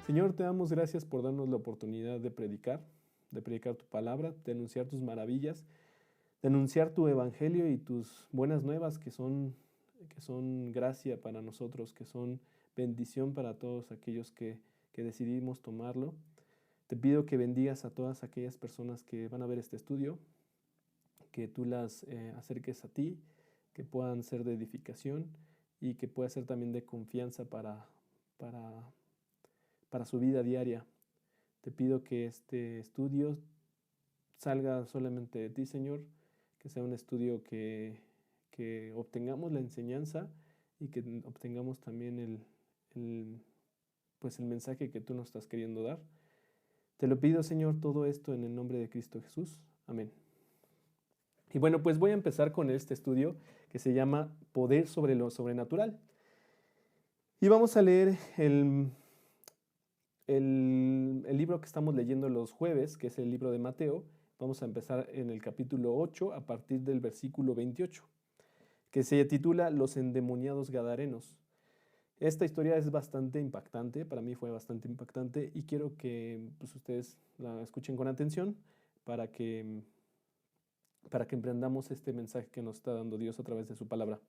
Señor, te damos gracias por darnos la oportunidad de predicar tu palabra, de anunciar tus maravillas, de anunciar tu evangelio y tus buenas nuevas que son gracia para nosotros, que son bendición para todos aquellos que decidimos tomarlo. Te pido que bendigas a todas aquellas personas que van a ver este estudio, que tú las acerques a ti, que puedan ser de edificación y que pueda ser también de confianza para, para su vida diaria. Te pido que este estudio salga solamente de ti, Señor, que sea un estudio que obtengamos la enseñanza y que obtengamos también pues el mensaje que tú nos estás queriendo dar. Te lo pido, Señor, todo esto en el nombre de Cristo Jesús. Amén. Y bueno, pues voy a empezar con este estudio que se llama Poder sobre lo sobrenatural. Y vamos a leer el libro que estamos leyendo los jueves, que es el libro de Mateo. Vamos a empezar en el capítulo 8 a partir del versículo 28, que se titula Los endemoniados gadarenos. Esta historia es bastante impactante, para mí fue bastante impactante y quiero que pues, ustedes la escuchen con atención para que emprendamos este mensaje que nos está dando Dios a través de su palabra.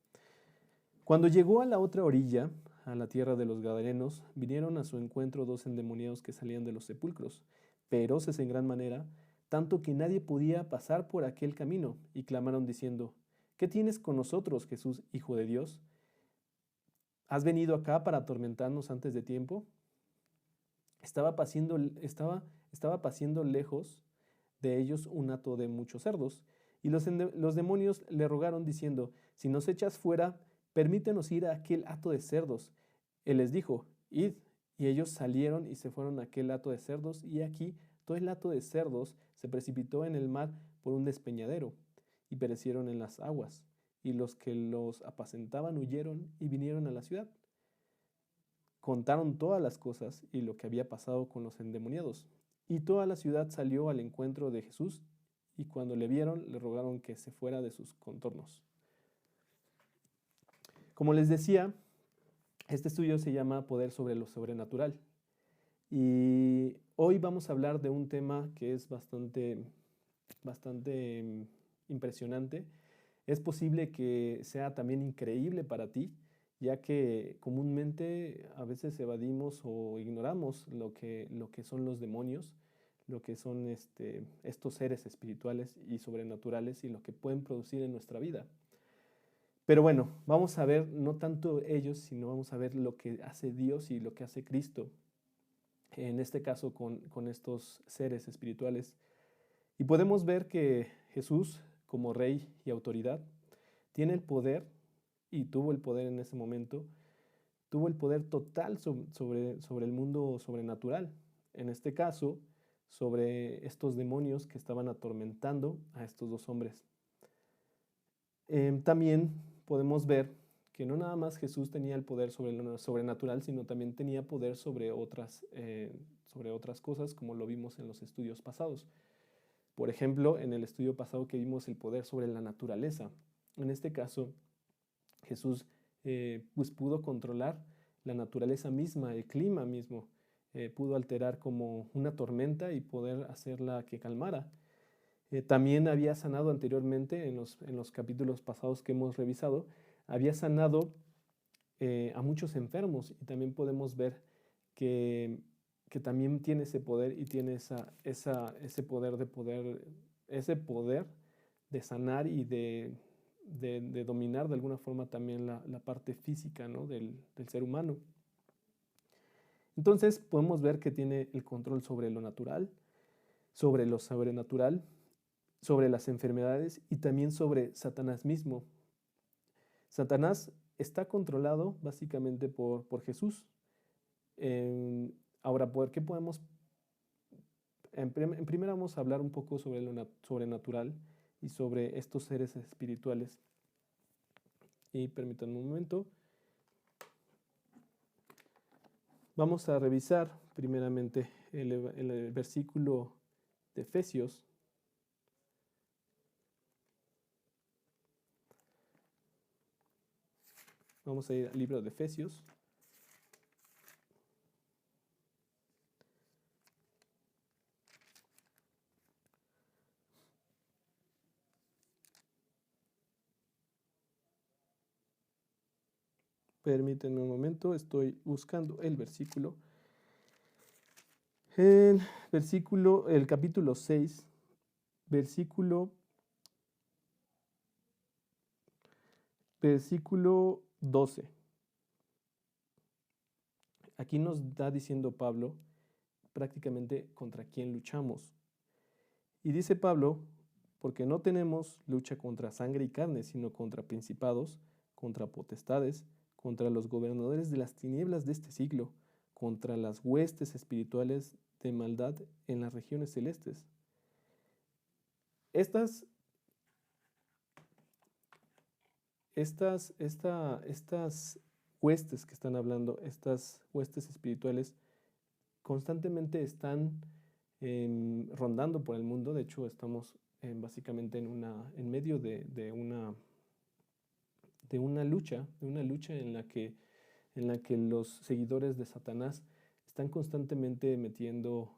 Cuando llegó a la otra orilla, a la tierra de los gadarenos, vinieron a su encuentro dos endemoniados que salían de los sepulcros, feroces en gran manera, tanto que nadie podía pasar por aquel camino, y clamaron diciendo: ¿Qué tienes con nosotros, Jesús, Hijo de Dios? ¿Has venido acá para atormentarnos antes de tiempo? Estaba paciendo lejos de ellos un hato de muchos cerdos, y los demonios le rogaron diciendo: Si nos echas fuera, permítenos ir a aquel hato de cerdos. Él les dijo: Id. Y ellos salieron y se fueron a aquel hato de cerdos, y aquí todo el hato de cerdos se precipitó en el mar por un despeñadero, y perecieron en las aguas. Y los que los apacentaban huyeron y vinieron a la ciudad. Contaron todas las cosas y lo que había pasado con los endemoniados. Y toda la ciudad salió al encuentro de Jesús, y cuando le vieron, le rogaron que se fuera de sus contornos. Como les decía, este estudio se llama Poder sobre lo sobrenatural. Y hoy vamos a hablar de un tema que es bastante impresionante. Es posible que sea también increíble para ti, ya que comúnmente a veces evadimos o ignoramos lo que son los demonios, lo que son estos seres espirituales y sobrenaturales y lo que pueden producir en nuestra vida. Pero bueno, vamos a ver no tanto ellos, sino vamos a ver lo que hace Dios y lo que hace Cristo, en este caso con estos seres espirituales. Y podemos ver que Jesús, como rey y autoridad, tiene el poder, y tuvo el poder en ese momento, tuvo el poder total sobre el mundo sobrenatural. En este caso, sobre estos demonios que estaban atormentando a estos dos hombres. También podemos ver que no nada más Jesús tenía el poder sobre lo sobrenatural, sino también tenía poder sobre otras cosas, como lo vimos en los estudios pasados. Por ejemplo, en el estudio pasado que vimos el poder sobre la naturaleza. En este caso, Jesús pues pudo controlar la naturaleza misma, el clima mismo. Pudo alterar como una tormenta y poder hacerla que calmara. También había sanado anteriormente, en los capítulos pasados que hemos revisado, había sanado a muchos enfermos, y también podemos ver que también tiene ese poder y tiene ese poder de sanar y de dominar de alguna forma también la parte física, ¿no?, del ser humano. Entonces podemos ver que tiene el control sobre lo natural, sobre lo sobrenatural, sobre las enfermedades y también sobre Satanás mismo. Satanás está controlado básicamente por Jesús. Ahora, ¿por qué podemos? En primera vamos a hablar un poco sobre lo sobrenatural y sobre estos seres espirituales. Y permítanme un momento. Vamos a revisar primeramente el versículo de Efesios. Vamos a ir al libro de Efesios. Permítanme un momento, estoy buscando el versículo. El capítulo 6, versículo 12. Aquí nos está diciendo Pablo prácticamente contra quién luchamos. Y dice Pablo, porque no tenemos lucha contra sangre y carne, sino contra principados, contra potestades, contra los gobernadores de las tinieblas de este siglo, contra las huestes espirituales de maldad en las regiones celestes. Estas huestes que están hablando, estas huestes espirituales, constantemente están rondando por el mundo. De hecho, estamos básicamente en medio de una lucha en la que los seguidores de Satanás están constantemente metiendo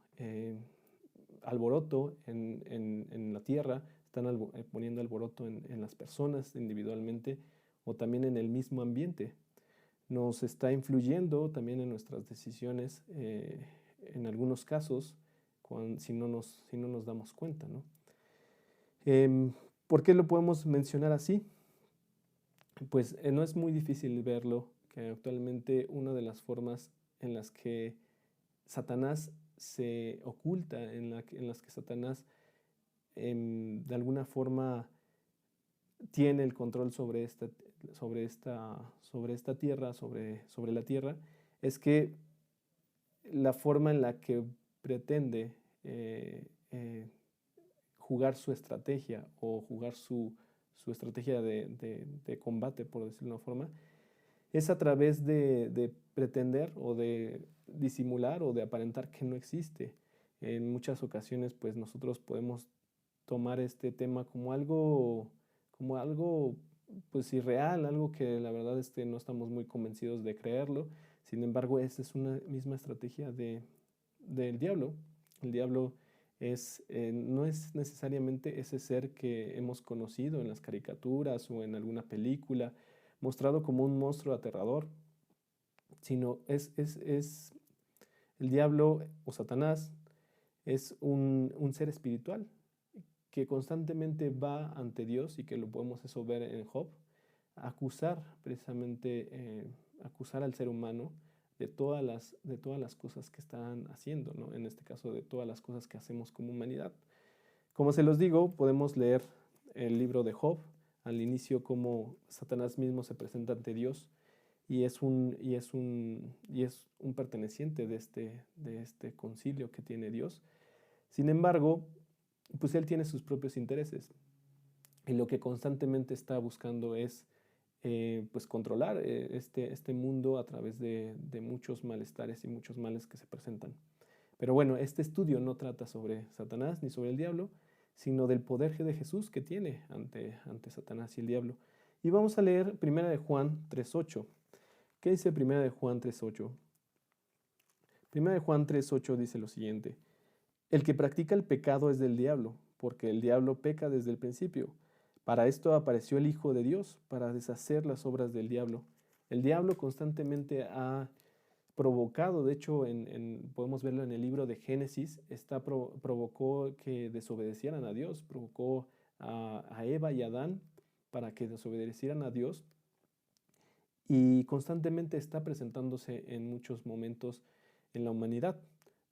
alboroto en la tierra, están poniendo alboroto en las personas individualmente o también en el mismo ambiente. Nos está influyendo también en nuestras decisiones, en algunos casos, si no nos damos cuenta, ¿no? ¿Por qué lo podemos mencionar así? Pues no es muy difícil verlo, que actualmente una de las formas en las que Satanás se oculta, en las que Satanás de alguna forma tiene el control sobre esta tierra, sobre la tierra, es que la forma en la que pretende jugar su estrategia o jugar su estrategia de combate, por decirlo de una forma, es a través de pretender o de disimular o de aparentar que no existe. En muchas ocasiones, pues nosotros podemos tomar este tema como algo pues irreal, algo que la verdad no estamos muy convencidos de creerlo. Sin embargo, esa es una misma estrategia del diablo. El diablo no es necesariamente ese ser que hemos conocido en las caricaturas o en alguna película, mostrado como un monstruo aterrador, sino el diablo o Satanás es un ser espiritual que constantemente va ante Dios, y que lo podemos eso ver en Job, a acusar precisamente, acusar al ser humano de todas las cosas que están haciendo, ¿no? En este caso, de todas las cosas que hacemos como humanidad. Como se los digo, podemos leer el libro de Job, al inicio cómo Satanás mismo se presenta ante Dios y es un perteneciente de este concilio que tiene Dios. Sin embargo, pues él tiene sus propios intereses, y lo que constantemente está buscando es pues controlar este mundo a través de muchos malestares y muchos males que se presentan. Pero bueno, este estudio no trata sobre Satanás ni sobre el diablo, sino del poder de Jesús que tiene ante Satanás y el diablo. Y vamos a leer 1 de Juan 3.8. ¿Qué dice 1 de Juan 3.8? 1 de Juan 3.8 dice lo siguiente: el que practica el pecado es del diablo, porque el diablo peca desde el principio. Para esto apareció el Hijo de Dios, para deshacer las obras del diablo. El diablo constantemente ha provocado, de hecho podemos verlo en el libro de Génesis, provocó que desobedecieran a Dios, provocó a Eva y a Adán para que desobedecieran a Dios, y constantemente está presentándose en muchos momentos en la humanidad,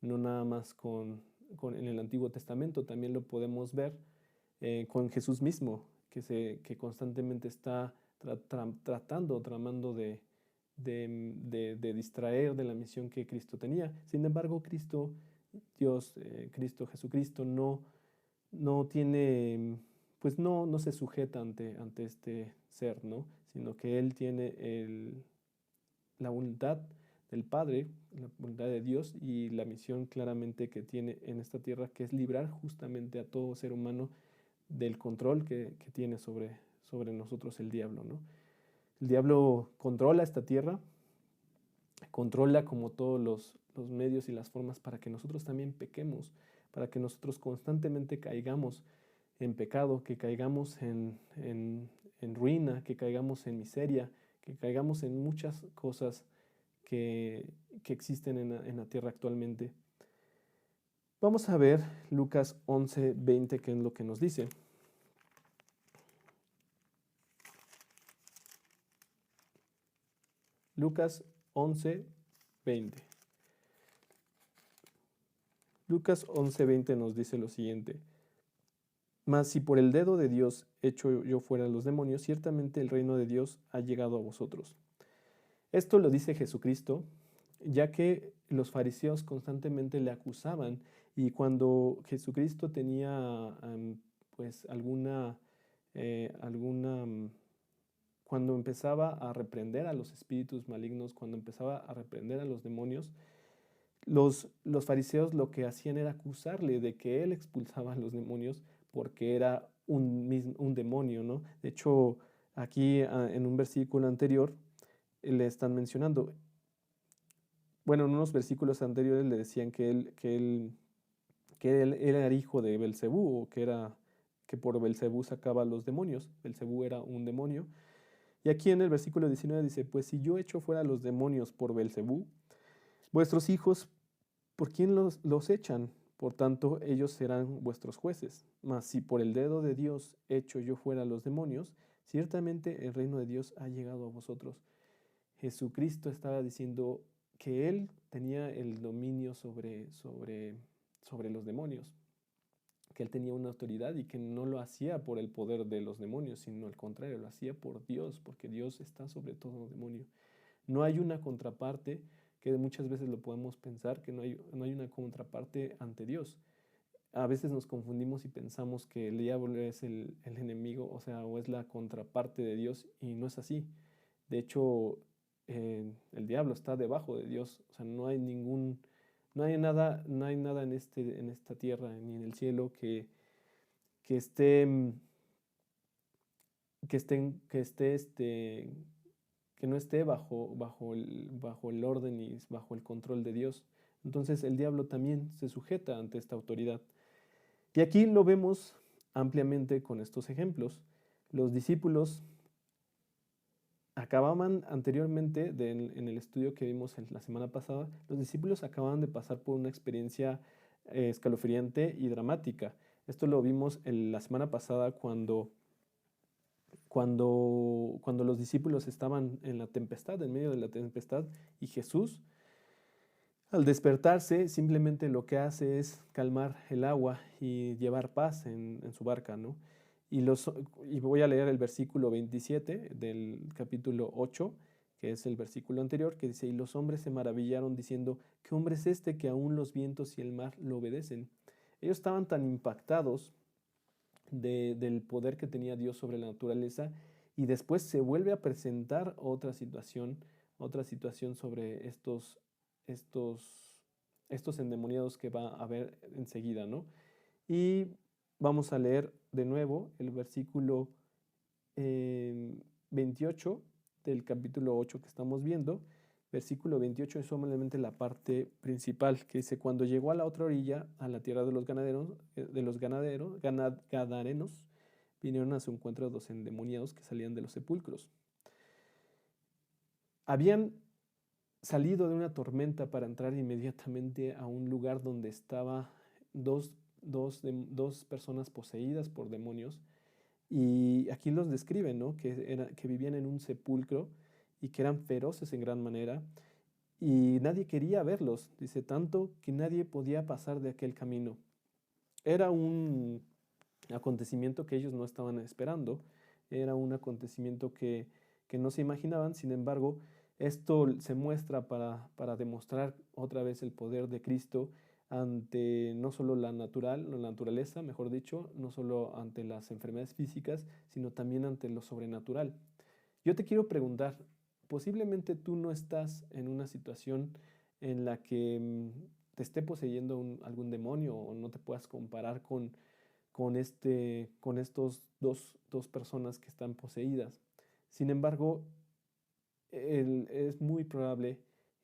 no nada más en el Antiguo Testamento, también lo podemos ver con Jesús mismo, que constantemente está tramando de distraer de la misión que Cristo tenía. Sin embargo, Cristo Jesucristo no tiene, pues no se sujeta ante este ser, ¿no? Sino que Él tiene la voluntad del Padre, la voluntad de Dios, y la misión claramente que tiene en esta tierra, que es librar justamente a todo ser humano del control que tiene sobre nosotros el diablo, ¿no? El diablo controla esta tierra, controla como todos los medios y las formas para que nosotros también pequemos, para que nosotros constantemente caigamos en pecado, que caigamos en ruina, que caigamos en miseria, que caigamos en muchas cosas que existen en la tierra actualmente. Vamos a ver Lucas 11:20, que es lo que nos dice. Lucas 11:20. Lucas 11:20 nos dice lo siguiente: Mas si por el dedo de Dios echo yo fuera los demonios, ciertamente el reino de Dios ha llegado a vosotros. Esto lo dice Jesucristo, ya que los fariseos constantemente le acusaban, y cuando Jesucristo tenía pues cuando empezaba a reprender a los espíritus malignos, cuando empezaba a reprender a los demonios, los fariseos lo que hacían era acusarle de que él expulsaba a los demonios porque era un demonio, ¿no? De hecho, aquí en un versículo anterior le están mencionando, bueno, en unos versículos anteriores le decían que él era hijo de Belcebú, o que por Belcebú sacaba los demonios. Belcebú era un demonio. Y aquí en el versículo 19 dice: Pues si yo echo fuera los demonios por Belcebú, vuestros hijos, ¿por quién los echan? Por tanto, ellos serán vuestros jueces. Mas si por el dedo de Dios echo yo fuera los demonios, ciertamente el reino de Dios ha llegado a vosotros. Jesucristo estaba diciendo que él tenía el dominio sobre los demonios, que él tenía una autoridad y que no lo hacía por el poder de los demonios, sino al contrario, lo hacía por Dios, porque Dios está sobre todo demonio. No hay una contraparte, que muchas veces lo podemos pensar, que no hay una contraparte ante Dios. A veces nos confundimos y pensamos que el diablo es el enemigo, o sea, o es la contraparte de Dios, y no es así. De hecho, el diablo está debajo de Dios, o sea, no hay nada en esta tierra ni en el cielo que esté, que no esté bajo el orden y bajo el control de Dios. Entonces el diablo también se sujeta ante esta autoridad. Y aquí lo vemos ampliamente con estos ejemplos. Los discípulos acababan anteriormente, en el estudio que vimos la semana pasada, los discípulos acababan de pasar por una experiencia escalofriante y dramática. Esto lo vimos la semana pasada cuando los discípulos estaban en la tempestad, en medio de la tempestad, y Jesús, al despertarse, simplemente lo que hace es calmar el agua y llevar paz en su barca, ¿no? Y voy a leer el versículo 27 del capítulo 8, que es el versículo anterior, que dice: Y los hombres se maravillaron diciendo: ¿Qué hombre es este que aún los vientos y el mar lo obedecen? Ellos estaban tan impactados del poder que tenía Dios sobre la naturaleza, y después se vuelve a presentar otra situación sobre estos endemoniados que va a haber enseguida, ¿no? Y vamos a leer de nuevo el versículo 28 del capítulo 8 que estamos viendo. Versículo 28 es solamente la parte principal, que dice: Cuando llegó a la otra orilla, a la tierra de los gadarenos, vinieron a su encuentro dos endemoniados que salían de los sepulcros. Habían salido de una tormenta para entrar inmediatamente a un lugar donde estaba dos personas poseídas por demonios, y aquí los describen, ¿no? Que vivían en un sepulcro y que eran feroces en gran manera, y nadie quería verlos, dice, tanto que nadie podía pasar de aquel camino. Era un acontecimiento que ellos no estaban esperando, era un acontecimiento que no se imaginaban. Sin embargo, esto se muestra para demostrar otra vez el poder de Cristo ante no solo la naturaleza, mejor dicho, no solo ante las enfermedades físicas, sino también ante lo sobrenatural. Yo te quiero preguntar, posiblemente tú no estás en una situación en la que te esté poseyendo algún demonio, o no te puedas comparar con estos dos personas que están poseídas. Sin embargo, es muy probable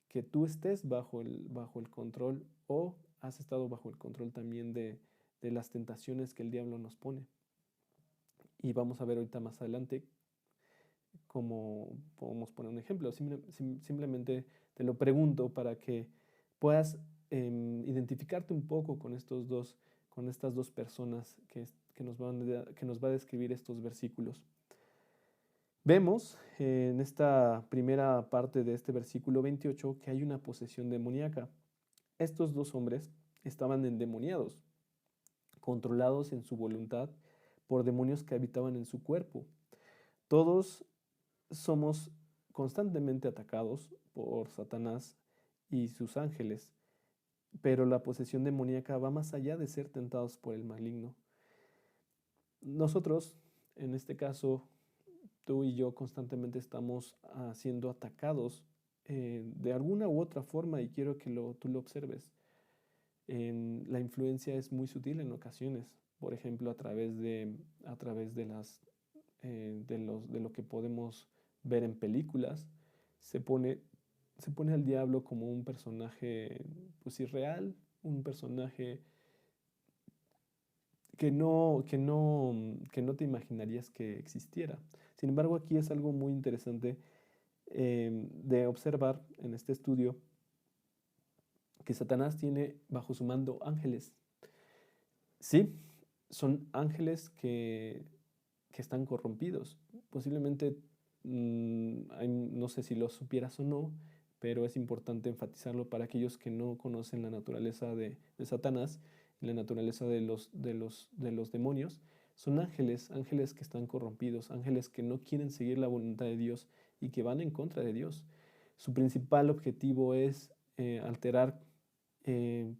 que tú estés bajo el control, o has estado bajo el control también de las tentaciones que el diablo nos pone. Y vamos a ver ahorita más adelante como podemos poner un ejemplo. Simplemente te lo pregunto para que puedas identificarte un poco con con estas dos personas que nos va a describir estos versículos. Vemos en esta primera parte de este versículo 28 que hay una posesión demoníaca. Estos dos hombres estaban endemoniados, controlados en su voluntad por demonios que habitaban en su cuerpo. Todos somos constantemente atacados por Satanás y sus ángeles, pero la posesión demoníaca va más allá de ser tentados por el maligno. Nosotros, en este caso, tú y yo constantemente estamos siendo atacados de alguna u otra forma, y quiero que tú lo observes. La influencia es muy sutil en ocasiones, por ejemplo, a través de lo que podemos ver en películas. Se pone al diablo como un personaje pues irreal, un personaje que no te imaginarías que existiera. Sin embargo, aquí es algo muy interesante de observar en este estudio, que Satanás tiene bajo su mando ángeles. Sí, son ángeles que están corrompidos. Posiblemente, no sé si lo supieras o no, pero es importante enfatizarlo para aquellos que no conocen la naturaleza de Satanás, la naturaleza de los demonios. Son ángeles que están corrompidos, ángeles que no quieren seguir la voluntad de Dios y que van en contra de Dios. Su principal objetivo es alterar,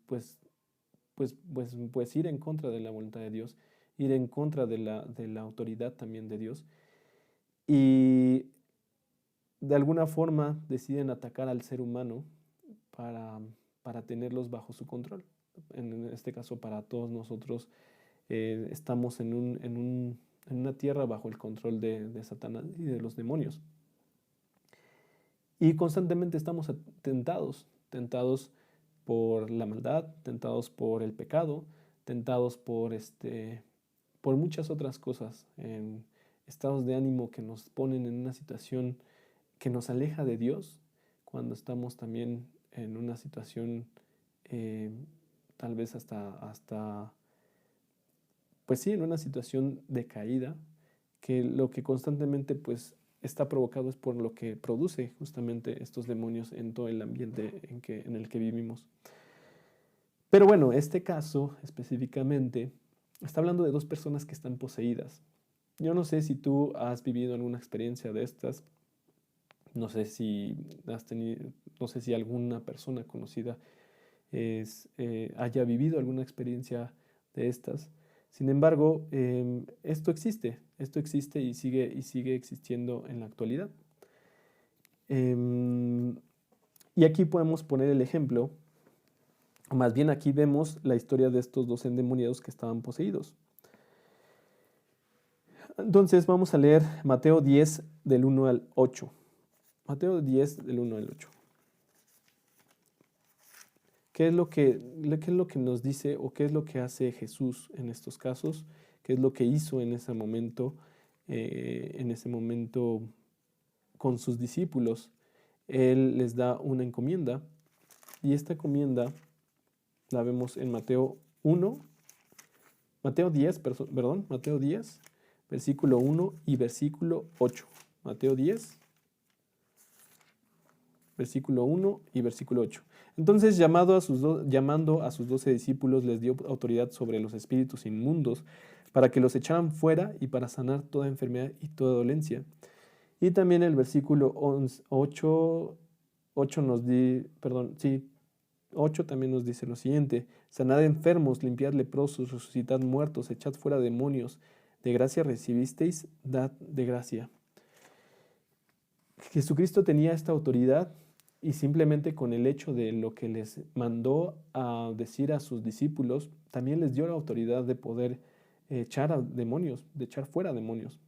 pues ir en contra de la voluntad de Dios, ir en contra de la autoridad también de Dios. Y de alguna forma deciden atacar al ser humano para tenerlos bajo su control. En este caso, para todos nosotros, estamos en una tierra bajo el control de Satanás y de los demonios. Y constantemente estamos tentados por la maldad, tentados por el pecado, tentados por muchas otras cosas, en estados de ánimo que nos ponen en una situación que nos aleja de Dios, cuando estamos también en una situación tal vez pues sí, en una situación de caída, que lo que constantemente pues está provocado es por lo que produce justamente estos demonios en todo el ambiente en el que vivimos. Pero bueno, este caso específicamente está hablando de dos personas que están poseídas. Yo no sé si tú has vivido alguna experiencia de estas. No sé si no sé si alguna persona conocida haya vivido alguna experiencia de estas. Sin embargo, esto existe y sigue existiendo en la actualidad. Y aquí podemos poner el ejemplo, o más bien aquí vemos la historia de estos dos endemoniados que estaban poseídos. Entonces vamos a leer Mateo 10 del 1 al 8. Mateo 10 del 1 al 8. ¿Qué es lo que nos dice, o qué es lo que hace Jesús en estos casos? ¿Qué es lo que hizo en ese momento con sus discípulos? Él les da una encomienda, y esta encomienda la vemos en Mateo 10, versículo 1 y versículo 8. Mateo 10, versículo 1 y versículo 8. Entonces, llamando a sus 12 discípulos, les dio autoridad sobre los espíritus inmundos para que los echaran fuera y para sanar toda enfermedad y toda dolencia. Y también el versículo 8 también nos dice lo siguiente: sanad enfermos, limpiad leprosos, resucitad muertos, echad fuera demonios. De gracia recibisteis, dad de gracia. Jesucristo tenía esta autoridad, y simplemente con el hecho de lo que les mandó a decir a sus discípulos, también les dio la autoridad de poder echar fuera demonios.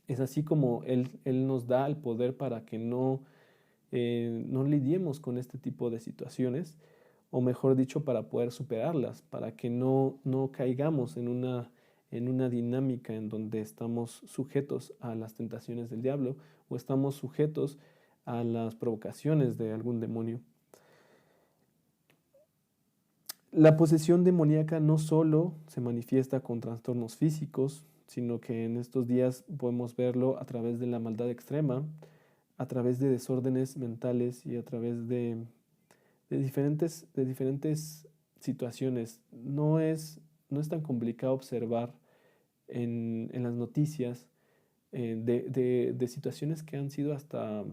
Es así como Él nos da el poder para que no lidiemos con este tipo de situaciones, o mejor dicho, para poder superarlas, para que no caigamos en en una dinámica en donde estamos sujetos a las tentaciones del diablo o estamos sujetos a las provocaciones de algún demonio. La posesión demoníaca no solo se manifiesta con trastornos físicos, sino que en estos días podemos verlo a través de la maldad extrema, a través de desórdenes mentales y a través de diferentes situaciones. No es tan complicado observar en las noticias de situaciones que han sido hasta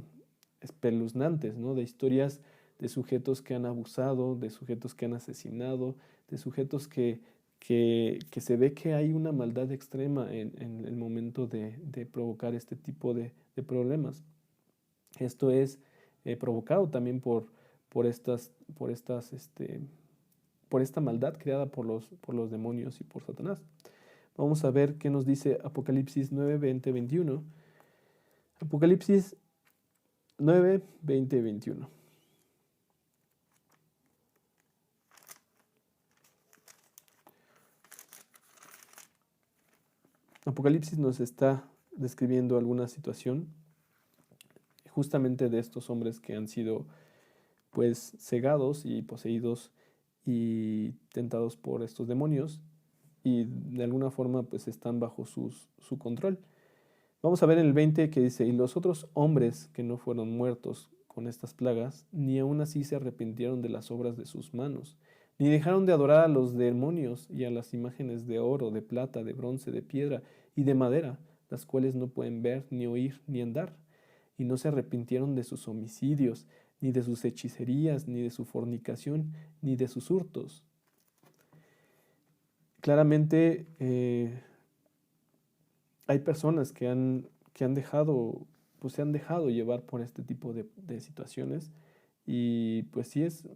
espeluznantes, ¿no? De historias de sujetos que han abusado, de sujetos que han asesinado, de sujetos que se ve que hay una maldad extrema en el momento de provocar este tipo de problemas. Esto es provocado también por esta maldad creada por los demonios y por Satanás. Vamos a ver qué nos dice Apocalipsis 9, 20, 21. Apocalipsis 9, 20, 21. Apocalipsis nos está describiendo alguna situación justamente de estos hombres que han sido pues cegados y poseídos y tentados por estos demonios y de alguna forma pues están bajo su control. Vamos a ver en el 20 que dice, y los otros hombres que no fueron muertos con estas plagas, ni aun así se arrepintieron de las obras de sus manos, ni dejaron de adorar a los demonios y a las imágenes de oro, de plata, de bronce, de piedra y de madera, las cuales no pueden ver, ni oír, ni andar. Y no se arrepintieron de sus homicidios, ni de sus hechicerías, ni de su fornicación, ni de sus hurtos. Claramente hay personas que han dejado, pues se han dejado llevar por este tipo de situaciones y pues sí es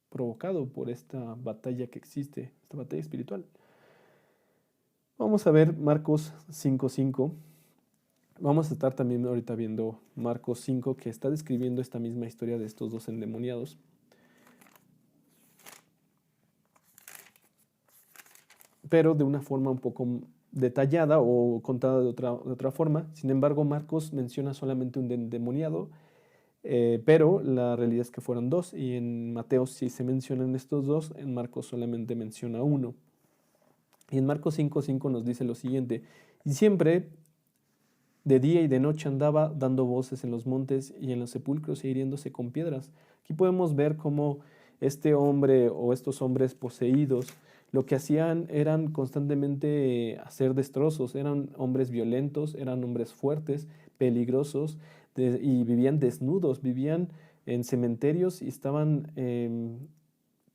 provocado por esta batalla que existe, esta batalla espiritual. Vamos a ver Marcos 5:5. Vamos a estar también ahorita viendo Marcos 5, que está describiendo esta misma historia de estos dos endemoniados. Pero de una forma un poco detallada o contada de otra forma. Sin embargo, Marcos menciona solamente un endemoniado, pero la realidad es que fueron dos, y en Mateo sí se mencionan estos dos, en Marcos solamente menciona uno. Y en Marcos 5:5 nos dice lo siguiente, y siempre de día y de noche andaba dando voces en los montes y en los sepulcros e hiriéndose con piedras. Aquí podemos ver cómo este hombre o estos hombres poseídos lo que hacían eran constantemente hacer destrozos, eran hombres violentos, eran hombres fuertes, peligrosos y vivían desnudos, vivían en cementerios y estaban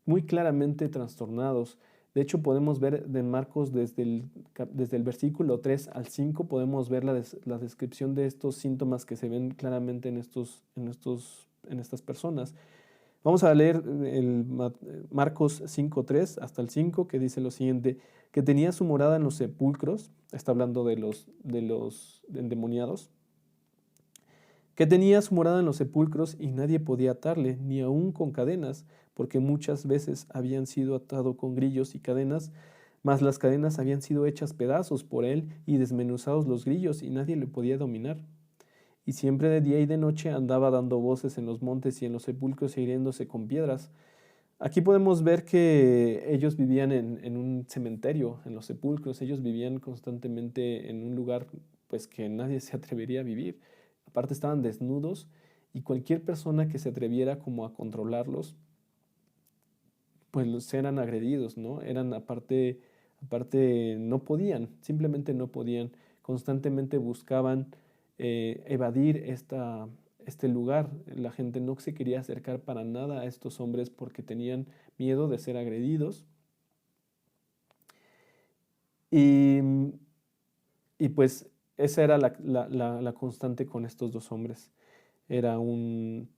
muy claramente trastornados. De hecho, podemos ver en Marcos desde el versículo 3 al 5, podemos ver la descripción de estos síntomas que se ven claramente en estas personas. Vamos a leer Marcos 5:3 hasta el 5, que dice lo siguiente, que tenía su morada en los sepulcros, está hablando de los endemoniados, que tenía su morada en los sepulcros y nadie podía atarle, ni aun con cadenas, porque muchas veces habían sido atado con grillos y cadenas, mas las cadenas habían sido hechas pedazos por él y desmenuzados los grillos y nadie le podía dominar. Y siempre de día y de noche andaba dando voces en los montes y en los sepulcros e hiriéndose con piedras. Aquí podemos ver que ellos vivían en un cementerio, en los sepulcros, ellos vivían constantemente en un lugar pues que nadie se atrevería a vivir. Aparte estaban desnudos y cualquier persona que se atreviera como a controlarlos, pues eran agredidos, ¿no? Aparte no podían, simplemente no podían, constantemente buscaban evadir este lugar. La gente no se quería acercar para nada a estos hombres porque tenían miedo de ser agredidos. Y pues esa era la constante con estos dos hombres. Era un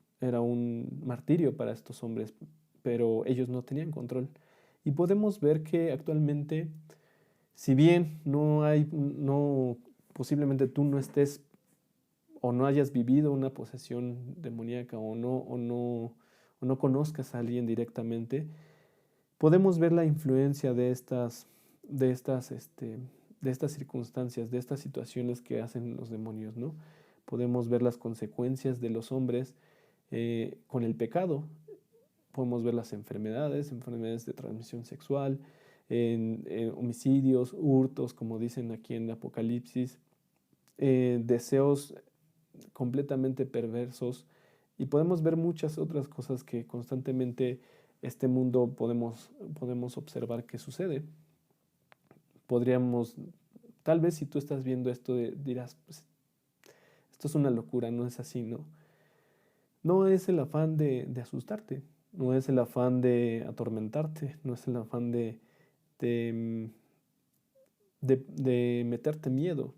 martirio para estos hombres, pero ellos no tenían control. Y podemos ver que actualmente, si bien posiblemente tú no estés o no hayas vivido una posesión demoníaca o no conozcas a alguien directamente, podemos ver la influencia de estas de estas circunstancias, de estas situaciones que hacen los demonios, ¿no? Podemos ver las consecuencias de los hombres con el pecado. Podemos ver las enfermedades de transmisión sexual, en homicidios, hurtos, como dicen aquí en Apocalipsis, deseos completamente perversos, y podemos ver muchas otras cosas que constantemente este mundo podemos observar que sucede. Podríamos, tal vez si tú estás viendo esto, dirás, pues, esto es una locura, no es así, ¿no? No es el afán de asustarte, no es el afán de atormentarte, no es el afán de, de meterte miedo.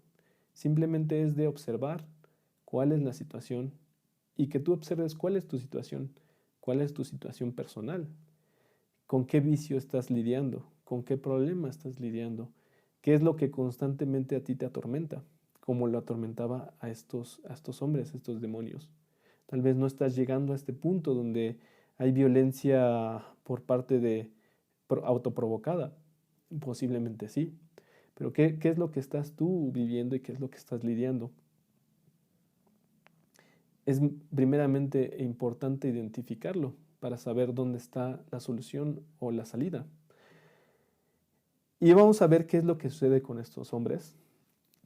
Simplemente es de observar cuál es la situación y que tú observes cuál es tu situación personal, con qué vicio estás lidiando, con qué problema estás lidiando, qué es lo que constantemente a ti te atormenta, como lo atormentaba a estos hombres, a estos demonios. Tal vez no estás llegando a este punto donde hay violencia por parte de autoprovocada, posiblemente sí, pero ¿qué es lo que estás tú viviendo y qué es lo que estás lidiando? Es primeramente importante identificarlo para saber dónde está la solución o la salida. Y vamos a ver qué es lo que sucede con estos hombres,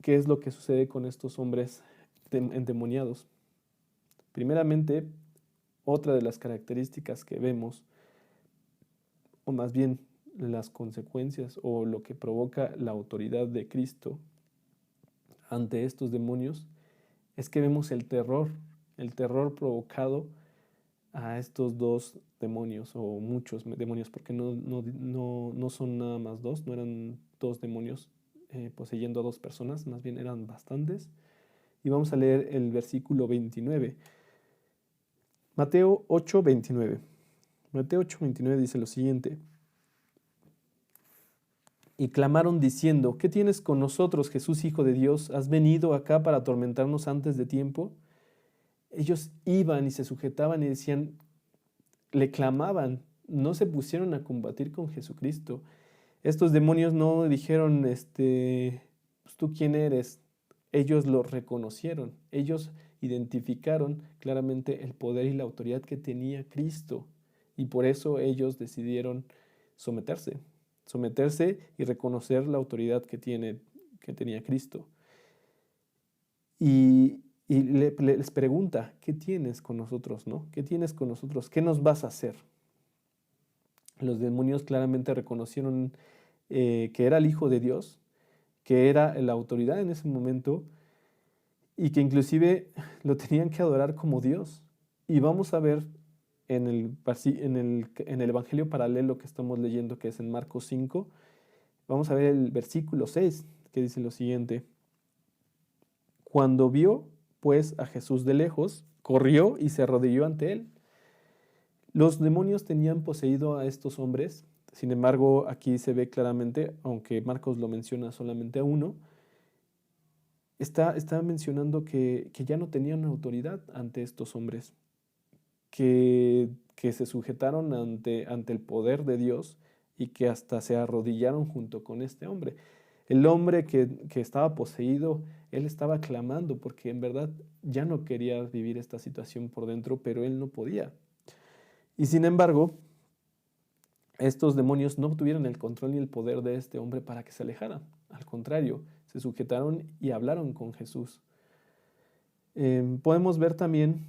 qué es lo que sucede con estos hombres endemoniados. Primeramente, otra de las características que vemos, o más bien las consecuencias o lo que provoca la autoridad de Cristo ante estos demonios, es que vemos el terror provocado a estos dos demonios, o muchos demonios, porque no son nada más dos, no eran dos demonios poseyendo a dos personas, más bien eran bastantes. Y vamos a leer el versículo 29. Mateo 8:29. Mateo 8:29 dice lo siguiente: y clamaron diciendo, ¿qué tienes con nosotros, Jesús, Hijo de Dios? ¿Has venido acá para atormentarnos antes de tiempo? Ellos iban y se sujetaban y decían, le clamaban, no se pusieron a combatir con Jesucristo. Estos demonios no dijeron, pues, ¿tú quién eres? Ellos lo reconocieron, ellos identificaron claramente el poder y la autoridad que tenía Cristo, y por eso ellos decidieron someterse y reconocer la autoridad que tenía Cristo. Y les pregunta, ¿qué tienes con nosotros, no? ¿Qué tienes con nosotros? ¿Qué nos vas a hacer? Los demonios claramente reconocieron que era el Hijo de Dios, que era la autoridad en ese momento y que inclusive lo tenían que adorar como Dios. Y vamos a ver en el Evangelio paralelo que estamos leyendo, que es en Marcos 5, vamos a ver el versículo 6, que dice lo siguiente: cuando vio pues a Jesús de lejos, corrió y se arrodilló ante él. Los demonios tenían poseído a estos hombres, sin embargo aquí se ve claramente, aunque Marcos lo menciona solamente a uno, está mencionando que ya no tenían autoridad ante estos hombres, que se sujetaron ante el poder de Dios y que hasta se arrodillaron junto con este hombre. El hombre que estaba poseído, él estaba clamando porque en verdad ya no quería vivir esta situación por dentro, pero él no podía. Y sin embargo, estos demonios no tuvieron el control ni el poder de este hombre para que se alejara. Al contrario, se sujetaron y hablaron con Jesús. Podemos ver también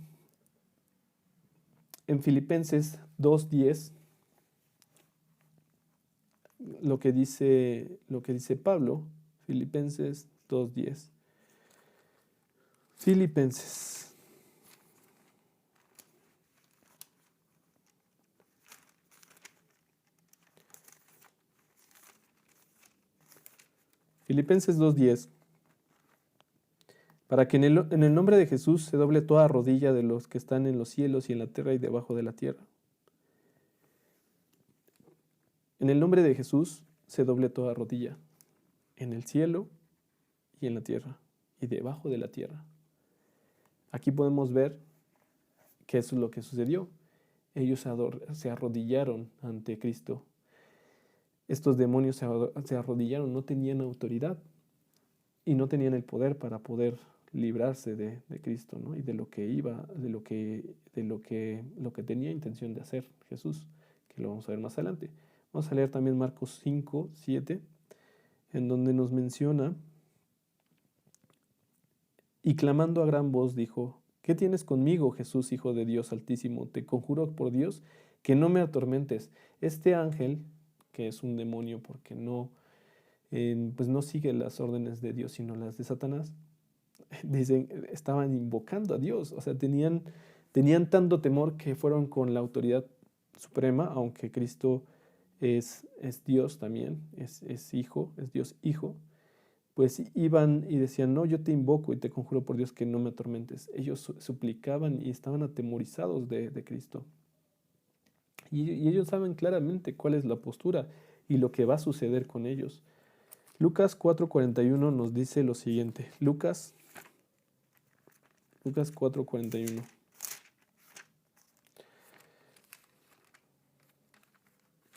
en Filipenses 2:10 lo que dice Pablo. Filipenses 2:10. Filipenses. Filipenses 2:10. Para que en el nombre de Jesús se doble toda rodilla de los que están en los cielos y en la tierra y debajo de la tierra. En el nombre de Jesús se doble toda rodilla, en el cielo y en la tierra y debajo de la tierra. Aquí podemos ver que eso es lo que sucedió. Ellos se arrodillaron ante Cristo. estos demonios se arrodillaron, no tenían autoridad y no tenían el poder para poder librarse de Cristo, ¿no? Y de lo que iba, lo que tenía intención de hacer Jesús, que lo vamos a ver más adelante. Vamos a leer también Marcos 5, 7, en donde nos menciona: y clamando a gran voz dijo: ¿qué tienes conmigo, Jesús, Hijo de Dios Altísimo? Te conjuro por Dios que no me atormentes. Este ángel, que es un demonio porque pues no sigue las órdenes de Dios, sino las de Satanás, dicen, estaban invocando a Dios, o sea, tenían tanto temor que fueron con la autoridad suprema, aunque Cristo es Dios también, es Hijo, es Dios Hijo, pues iban y decían: no, yo te invoco y te conjuro por Dios que no me atormentes. Ellos suplicaban y estaban atemorizados de Cristo. Y ellos saben claramente cuál es la postura y lo que va a suceder con ellos. Lucas 4:41 nos dice lo siguiente. Lucas 4:41.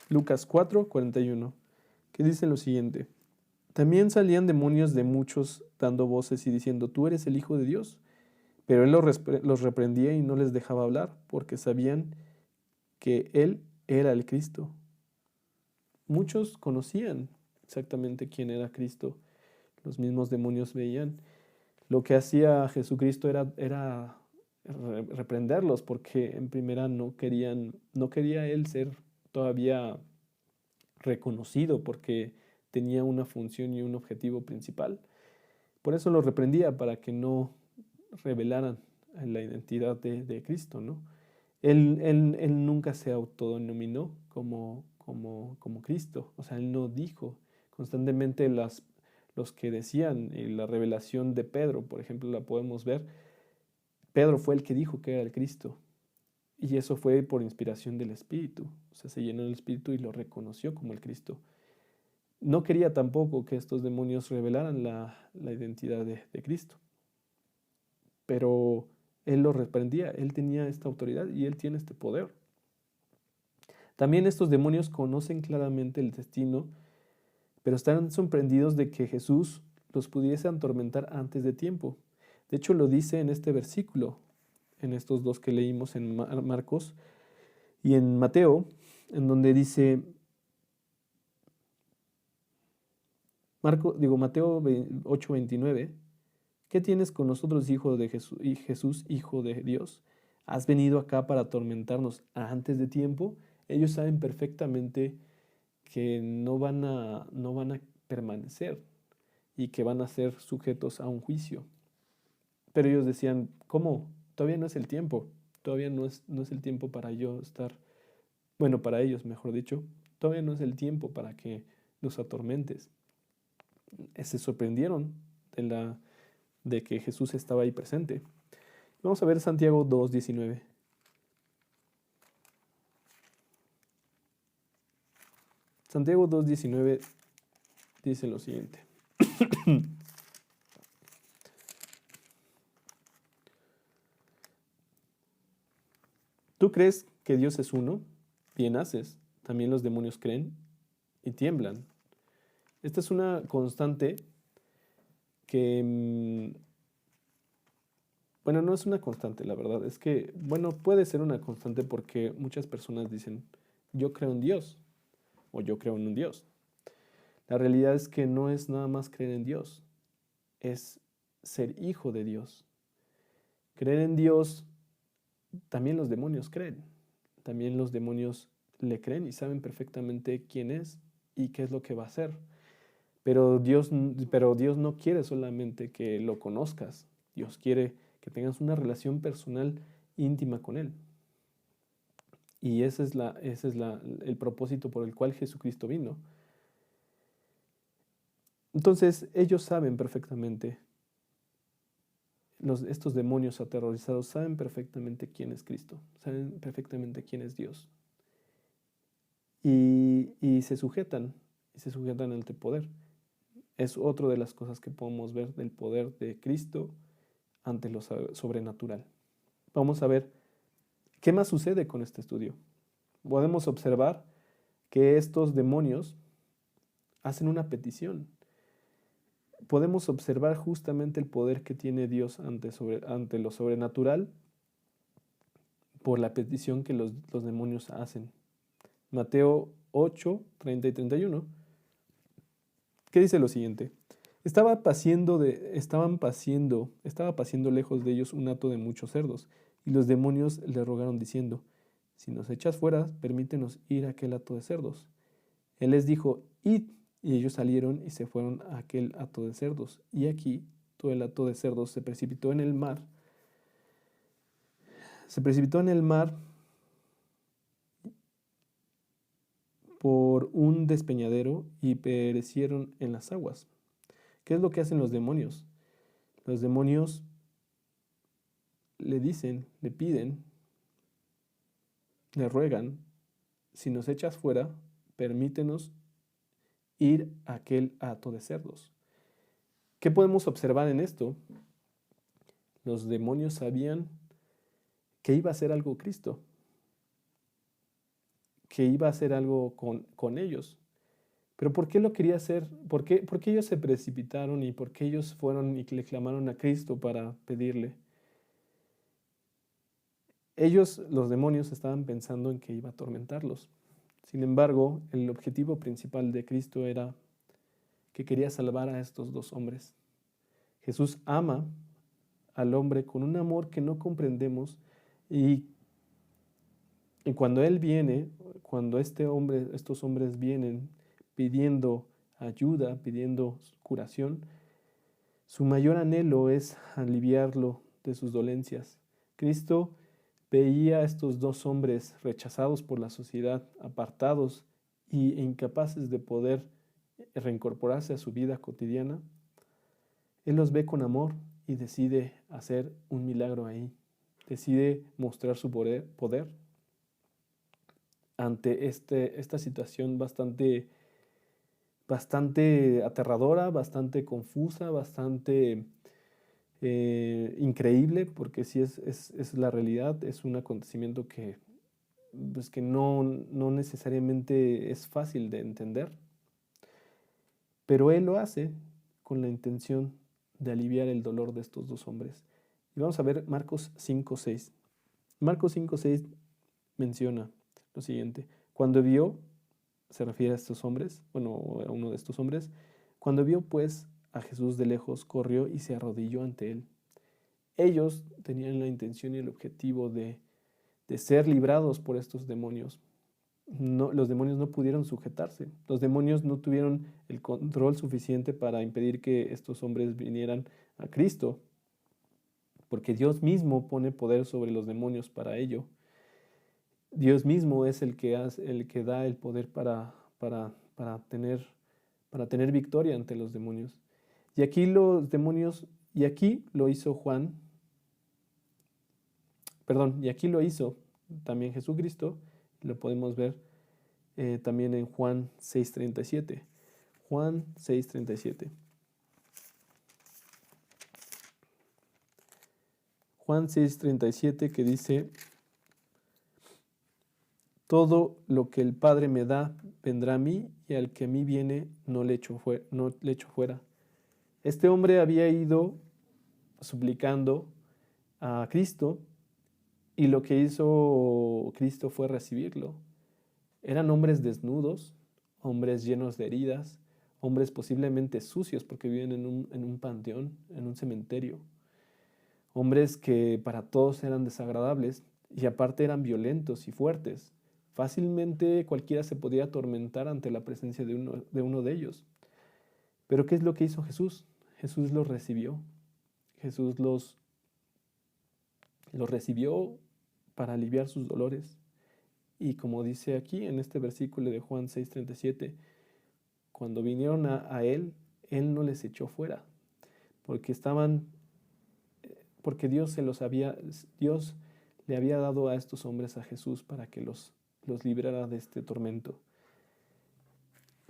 Lucas 4:41, que dice lo siguiente: también salían demonios de muchos dando voces y diciendo: tú eres el Hijo de Dios. Pero él los reprendía y no les dejaba hablar, porque sabían que él era el Cristo. Muchos conocían exactamente quién era Cristo. Los mismos demonios veían. Lo que hacía Jesucristo era reprenderlos, porque en primera no quería él ser todavía reconocido, porque tenía una función y un objetivo principal. Por eso los reprendía, para que no revelaran la identidad de Cristo, ¿no? Él nunca se autodenominó como Cristo, o sea, él no dijo. Constantemente los que decían, y la revelación de Pedro, por ejemplo, la podemos ver. Pedro fue el que dijo que era el Cristo, y eso fue por inspiración del Espíritu, o sea, se llenó del Espíritu y lo reconoció como el Cristo. No quería tampoco que estos demonios revelaran la identidad de Cristo, pero él lo reprendía, él tenía esta autoridad y él tiene este poder. También estos demonios conocen claramente el destino, pero están sorprendidos de que Jesús los pudiese atormentar antes de tiempo. De hecho, lo dice en este versículo, en estos dos que leímos en Marcos y en Mateo, en donde dice, Mateo 8:29, ¿qué tienes con nosotros, hijo de Jesús, Hijo de Dios? ¿Has venido acá para atormentarnos antes de tiempo? Ellos saben perfectamente que no van a permanecer y que van a ser sujetos a un juicio. Pero ellos decían: ¿cómo? Todavía no es el tiempo. Todavía no es el tiempo para yo estar, bueno, para ellos, mejor dicho, todavía no es el tiempo para que los atormentes. Se sorprendieron de que Jesús estaba ahí presente. Vamos a ver Santiago 2:19. Santiago 2:19 dice lo siguiente. ¿Tú crees que Dios es uno? Bien haces. También los demonios creen y tiemblan. Esta es una constante que, bueno, no es una constante, la verdad. Es que, bueno, puede ser una constante porque muchas personas dicen: yo creo en Dios, o yo creo en un Dios. La realidad es que no es nada más creer en Dios, es ser hijo de Dios. Creer en Dios, también los demonios creen. También los demonios le creen y saben perfectamente quién es y qué es lo que va a hacer. Pero Dios no quiere solamente que lo conozcas. Dios quiere que tengas una relación personal íntima con Él. Y ese es el propósito por el cual Jesucristo vino. Entonces, ellos saben perfectamente, estos demonios aterrorizados saben perfectamente quién es Cristo, saben perfectamente quién es Dios. Y se sujetan ante poder. Es otra de las cosas que podemos ver del poder de Cristo ante lo sobrenatural. Vamos a ver qué más sucede con este estudio. Podemos observar que estos demonios hacen una petición. Podemos observar justamente el poder que tiene Dios ante lo sobrenatural por la petición que los demonios hacen. Mateo 8, 30 y 31, que dice lo siguiente: estaba paciendo lejos de ellos un hato de muchos cerdos, y los demonios le rogaron diciendo: si nos echas fuera, permítenos ir a aquel hato de cerdos. Él les dijo: id. Y ellos salieron y se fueron a aquel hato de cerdos. Y aquí todo el hato de cerdos se precipitó en el mar. Se precipitó en el mar por un despeñadero y perecieron en las aguas. ¿Qué es lo que hacen los demonios? Los demonios le dicen, le piden, le ruegan: si nos echas fuera, permítenos ir a aquel hato de cerdos. ¿Qué podemos observar en esto? Los demonios sabían que iba a hacer algo Cristo, que iba a hacer algo con ellos. Pero ¿por qué lo quería hacer? ¿Por qué ellos se precipitaron y por qué ellos fueron y le clamaron a Cristo para pedirle? Ellos, los demonios, estaban pensando en que iba a atormentarlos. Sin embargo, el objetivo principal de Cristo era que quería salvar a estos dos hombres. Jesús ama al hombre con un amor que no comprendemos, y cuando Él viene, cuando estos hombres vienen pidiendo ayuda, pidiendo curación, su mayor anhelo es aliviarlo de sus dolencias. Cristo veía a estos dos hombres rechazados por la sociedad, apartados e incapaces de poder reincorporarse a su vida cotidiana. Él los ve con amor y decide hacer un milagro ahí. Decide mostrar su poder ante esta situación bastante aterradora, bastante confusa, bastante increíble, porque sí es la realidad. Es un acontecimiento que, pues, que no necesariamente es fácil de entender, pero Él lo hace con la intención de aliviar el dolor de estos dos hombres. Y vamos a ver Marcos 5:6. Marcos 5:6 menciona lo siguiente: cuando vio, se refiere a estos hombres, bueno, a uno de estos hombres, cuando vio pues a Jesús de lejos, corrió y se arrodilló ante él. Ellos tenían la intención y el objetivo de ser librados por estos demonios. No, los demonios no pudieron sujetarse. Los demonios no tuvieron el control suficiente para impedir que estos hombres vinieran a Cristo, porque Dios mismo pone poder sobre los demonios para ello. Dios mismo es el que da el poder para tener victoria ante los demonios. Y aquí lo hizo Juan, y aquí lo hizo también Jesucristo. Lo podemos ver también en Juan 6:37. Juan 6:37. Juan 6:37, que dice: todo lo que el Padre me da vendrá a mí, y al que a mí viene no le echo fuera. Este hombre había ido suplicando a Cristo, y lo que hizo Cristo fue recibirlo. Eran hombres desnudos, hombres llenos de heridas, hombres posiblemente sucios porque viven en un panteón, en un cementerio. Hombres que para todos eran desagradables y aparte eran violentos y fuertes. Fácilmente cualquiera se podía atormentar ante la presencia de uno de ellos. Pero ¿qué es lo que hizo Jesús? Jesús los recibió. Jesús los recibió para aliviar sus dolores. Y como dice aquí en este versículo de Juan 6:37, cuando vinieron a Él, Él no les echó fuera, porque Dios le había dado a estos hombres a Jesús para que los librara de este tormento.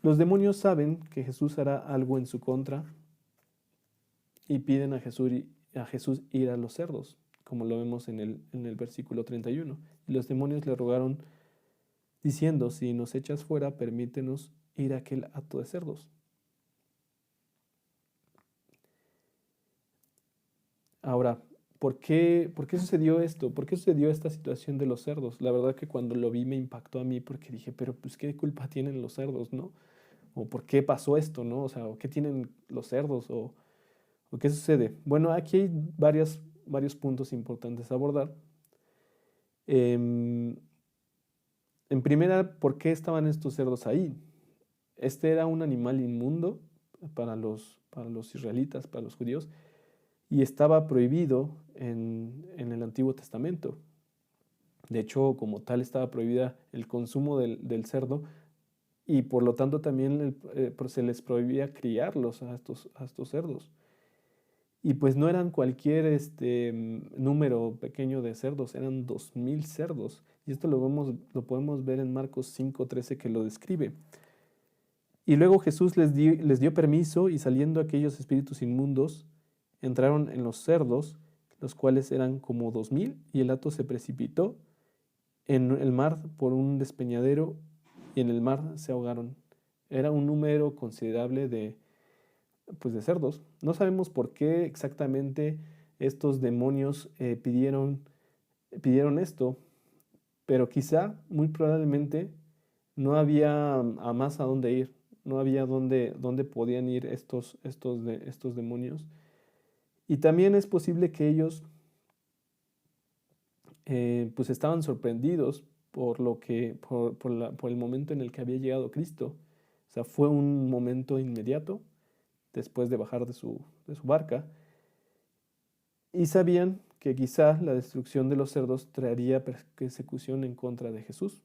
Los demonios saben que Jesús hará algo en su contra y piden a Jesús ir a los cerdos, como lo vemos en el versículo 31. Y los demonios le rogaron diciendo: si nos echas fuera, permítenos ir a aquel hato de cerdos. Ahora, ¿por qué sucedió esto? ¿Por qué sucedió esta situación de los cerdos? La verdad que cuando lo vi me impactó a mí porque dije, pero pues qué culpa tienen los cerdos, ¿no? O por qué pasó esto, ¿no? O sea, ¿o qué tienen los cerdos? ¿O qué sucede? Bueno, aquí hay varios puntos importantes a abordar. Em, en primera, ¿por qué estaban estos cerdos ahí? Este era un animal inmundo para los israelitas, para los judíos, y estaba prohibido en el Antiguo Testamento. De hecho, como tal, estaba prohibida el consumo del cerdo y por lo tanto también se les prohibía criarlos a estos cerdos. Y pues no eran cualquier número pequeño de cerdos, eran 2000 cerdos. Y esto lo podemos ver en Marcos 5:13 que lo describe. Y luego Jesús les dio permiso y saliendo aquellos espíritus inmundos, entraron en los cerdos, los cuales eran como 2000, y el hato se precipitó en el mar por un despeñadero y en el mar se ahogaron. Era un número considerable pues de cerdos. No sabemos por qué exactamente estos demonios pidieron esto, pero quizá, muy probablemente, no había a más a dónde ir, no había dónde podían ir estos demonios. Y también es posible que ellos pues estaban sorprendidos por el momento en el que había llegado Cristo. O sea, fue un momento inmediato después de bajar de su barca, y sabían que quizá la destrucción de los cerdos traería persecución en contra de Jesús.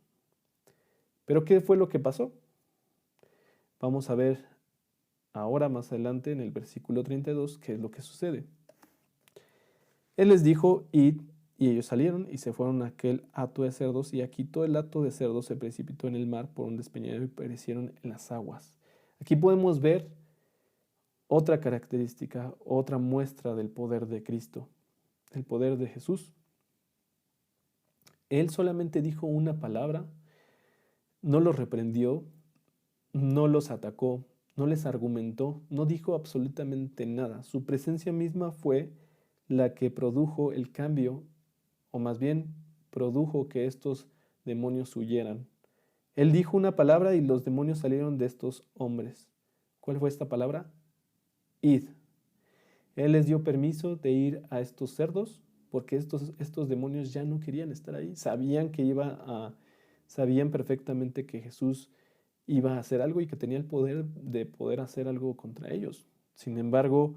Pero ¿qué fue lo que pasó? Vamos a ver ahora más adelante en el versículo 32 qué es lo que sucede. Él les dijo, id, y ellos salieron y se fueron a aquel hato de cerdos, y aquí todo el hato de cerdos se precipitó en el mar por un despeñadero y perecieron en las aguas. Aquí podemos ver otra característica, otra muestra del poder de Cristo, el poder de Jesús. Él solamente dijo una palabra, no los reprendió, no los atacó, no les argumentó, no dijo absolutamente nada. Su presencia misma fue la que produjo el cambio, o más bien produjo que estos demonios huyeran. Él dijo una palabra y los demonios salieron de estos hombres. ¿Cuál fue esta palabra? Id. Él les dio permiso de ir a estos cerdos porque estos demonios ya no querían estar ahí. Sabían perfectamente que Jesús iba a hacer algo y que tenía el poder de poder hacer algo contra ellos. Sin embargo,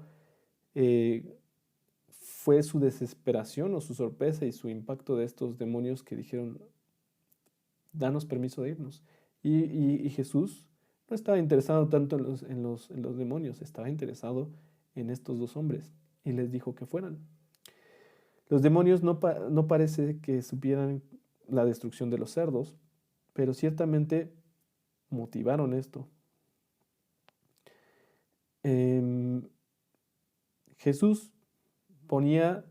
fue su desesperación o su sorpresa y su impacto de estos demonios que dijeron, danos permiso de irnos. Y Jesús no estaba interesado tanto en los demonios, estaba interesado en estos dos hombres y les dijo que fueran. Los demonios no parece que supieran la destrucción de los cerdos, pero ciertamente motivaron esto. Jesús ponía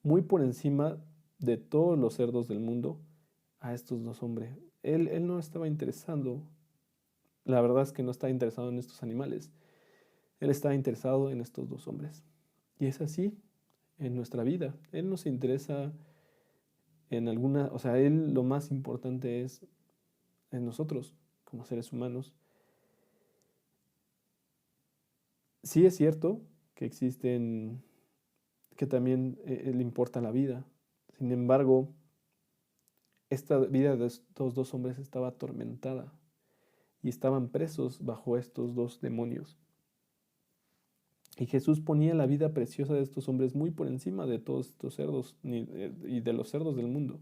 muy por encima de todos los cerdos del mundo a estos dos hombres. Él no estaba interesado, la verdad es que no estaba interesado en estos animales, él estaba interesado en estos dos hombres. Y es así en nuestra vida. Él no se interesa en alguna, o sea, él lo más importante es en nosotros como seres humanos. Sí es cierto que existen, que también le importa la vida. Sin embargo, esta vida de estos dos hombres estaba atormentada y estaban presos bajo estos dos demonios. Y Jesús ponía la vida preciosa de estos hombres muy por encima de todos estos cerdos y de los cerdos del mundo.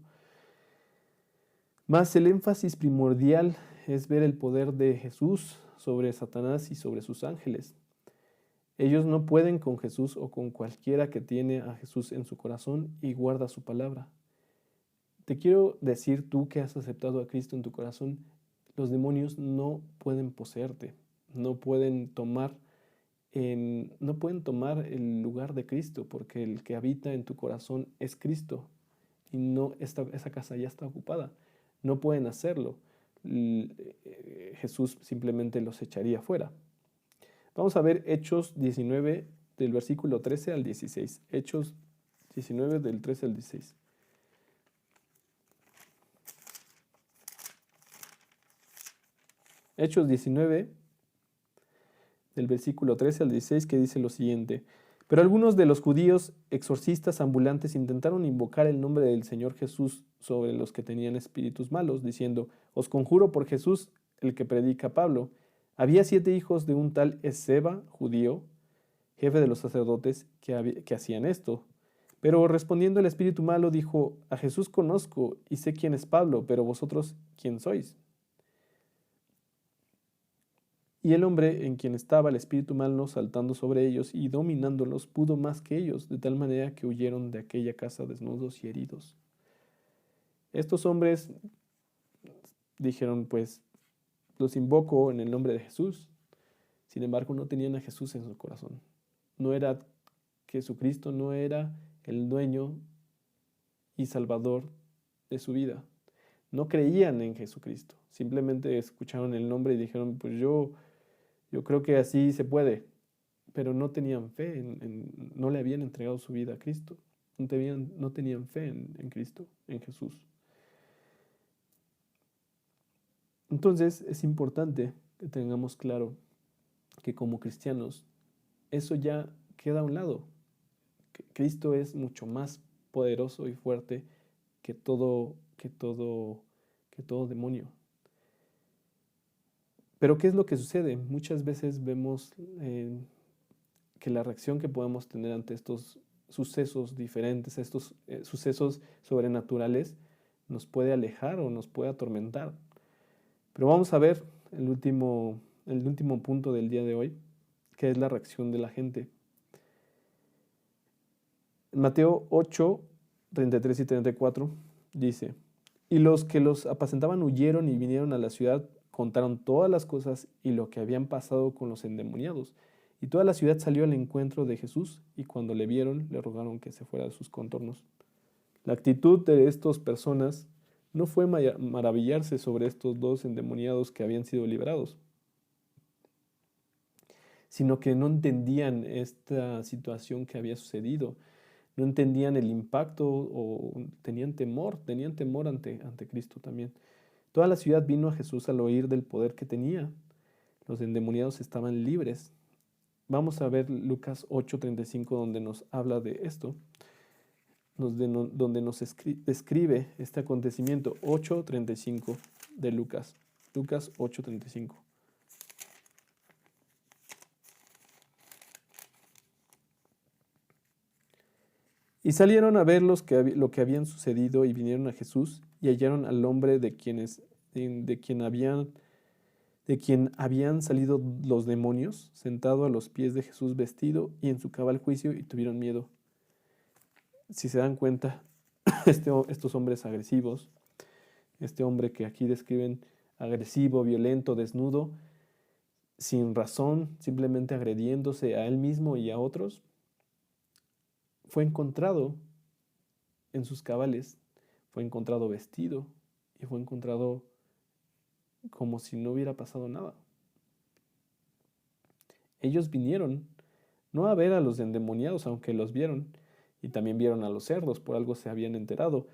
Mas el énfasis primordial es ver el poder de Jesús sobre Satanás y sobre sus ángeles. Ellos no pueden con Jesús o con cualquiera que tiene a Jesús en su corazón y guarda su palabra. Te quiero decir, tú que has aceptado a Cristo en tu corazón, los demonios no pueden poseerte, no pueden tomar el lugar de Cristo, porque el que habita en tu corazón es Cristo y esa casa ya está ocupada. No pueden hacerlo. Jesús simplemente los echaría fuera. Vamos a ver Hechos 19 del versículo 13 al 16. Hechos 19 del 13 al 16. Hechos 19 del versículo 13 al 16, que dice lo siguiente: pero algunos de los judíos exorcistas ambulantes intentaron invocar el nombre del Señor Jesús sobre los que tenían espíritus malos, diciendo: os conjuro por Jesús, el que predica Pablo. Había 7 hijos de un tal Esceva, judío, jefe de los sacerdotes, que hacían esto. Pero respondiendo el espíritu malo dijo: a Jesús conozco y sé quién es Pablo, pero vosotros, ¿quién sois? Y el hombre en quien estaba el espíritu malo saltando sobre ellos y dominándolos pudo más que ellos, de tal manera que huyeron de aquella casa desnudos y heridos. Estos hombres dijeron: pues los invoco en el nombre de Jesús. Sin embargo, no tenían a Jesús en su corazón. No era Jesucristo, no era el dueño y salvador de su vida. No creían en Jesucristo. Simplemente escucharon el nombre y dijeron: pues yo creo que así se puede. Pero no tenían fe, no le habían entregado su vida a Cristo. No tenían fe en Cristo, en Jesús. Entonces es importante que tengamos claro que como cristianos eso ya queda a un lado. Que Cristo es mucho más poderoso y fuerte que todo demonio. Pero ¿qué es lo que sucede? Muchas veces vemos que la reacción que podemos tener ante estos sucesos diferentes, estos sucesos sobrenaturales, nos puede alejar o nos puede atormentar. Pero vamos a ver el último punto del día de hoy, que es la reacción de la gente. En Mateo 8, 33 y 34 dice: y los que los apacentaban huyeron y vinieron a la ciudad, contaron todas las cosas y lo que habían pasado con los endemoniados. Y toda la ciudad salió al encuentro de Jesús, y cuando le vieron, le rogaron que se fuera de sus contornos. La actitud de estas personas no fue maravillarse sobre estos 2 endemoniados que habían sido liberados, sino que no entendían esta situación que había sucedido, no entendían el impacto o tenían temor ante Cristo también. Toda la ciudad vino a Jesús al oír del poder que tenía. Los endemoniados estaban libres. Vamos a ver Lucas 8:35, donde nos habla de esto, donde nos describe este acontecimiento. 8:35 de Lucas. Lucas 8:35. Y salieron a ver lo que habían sucedido y vinieron a Jesús y hallaron al hombre de quien habían salido los demonios, sentado a los pies de Jesús vestido y en su cabal juicio, y tuvieron miedo. Si se dan cuenta, estos hombres agresivos, este hombre que aquí describen agresivo, violento, desnudo, sin razón, simplemente agrediéndose a él mismo y a otros, fue encontrado en sus cabales, fue encontrado vestido y fue encontrado como si no hubiera pasado nada. Ellos vinieron no a ver a los endemoniados, aunque los vieron, y también vieron a los cerdos, por algo se habían enterado.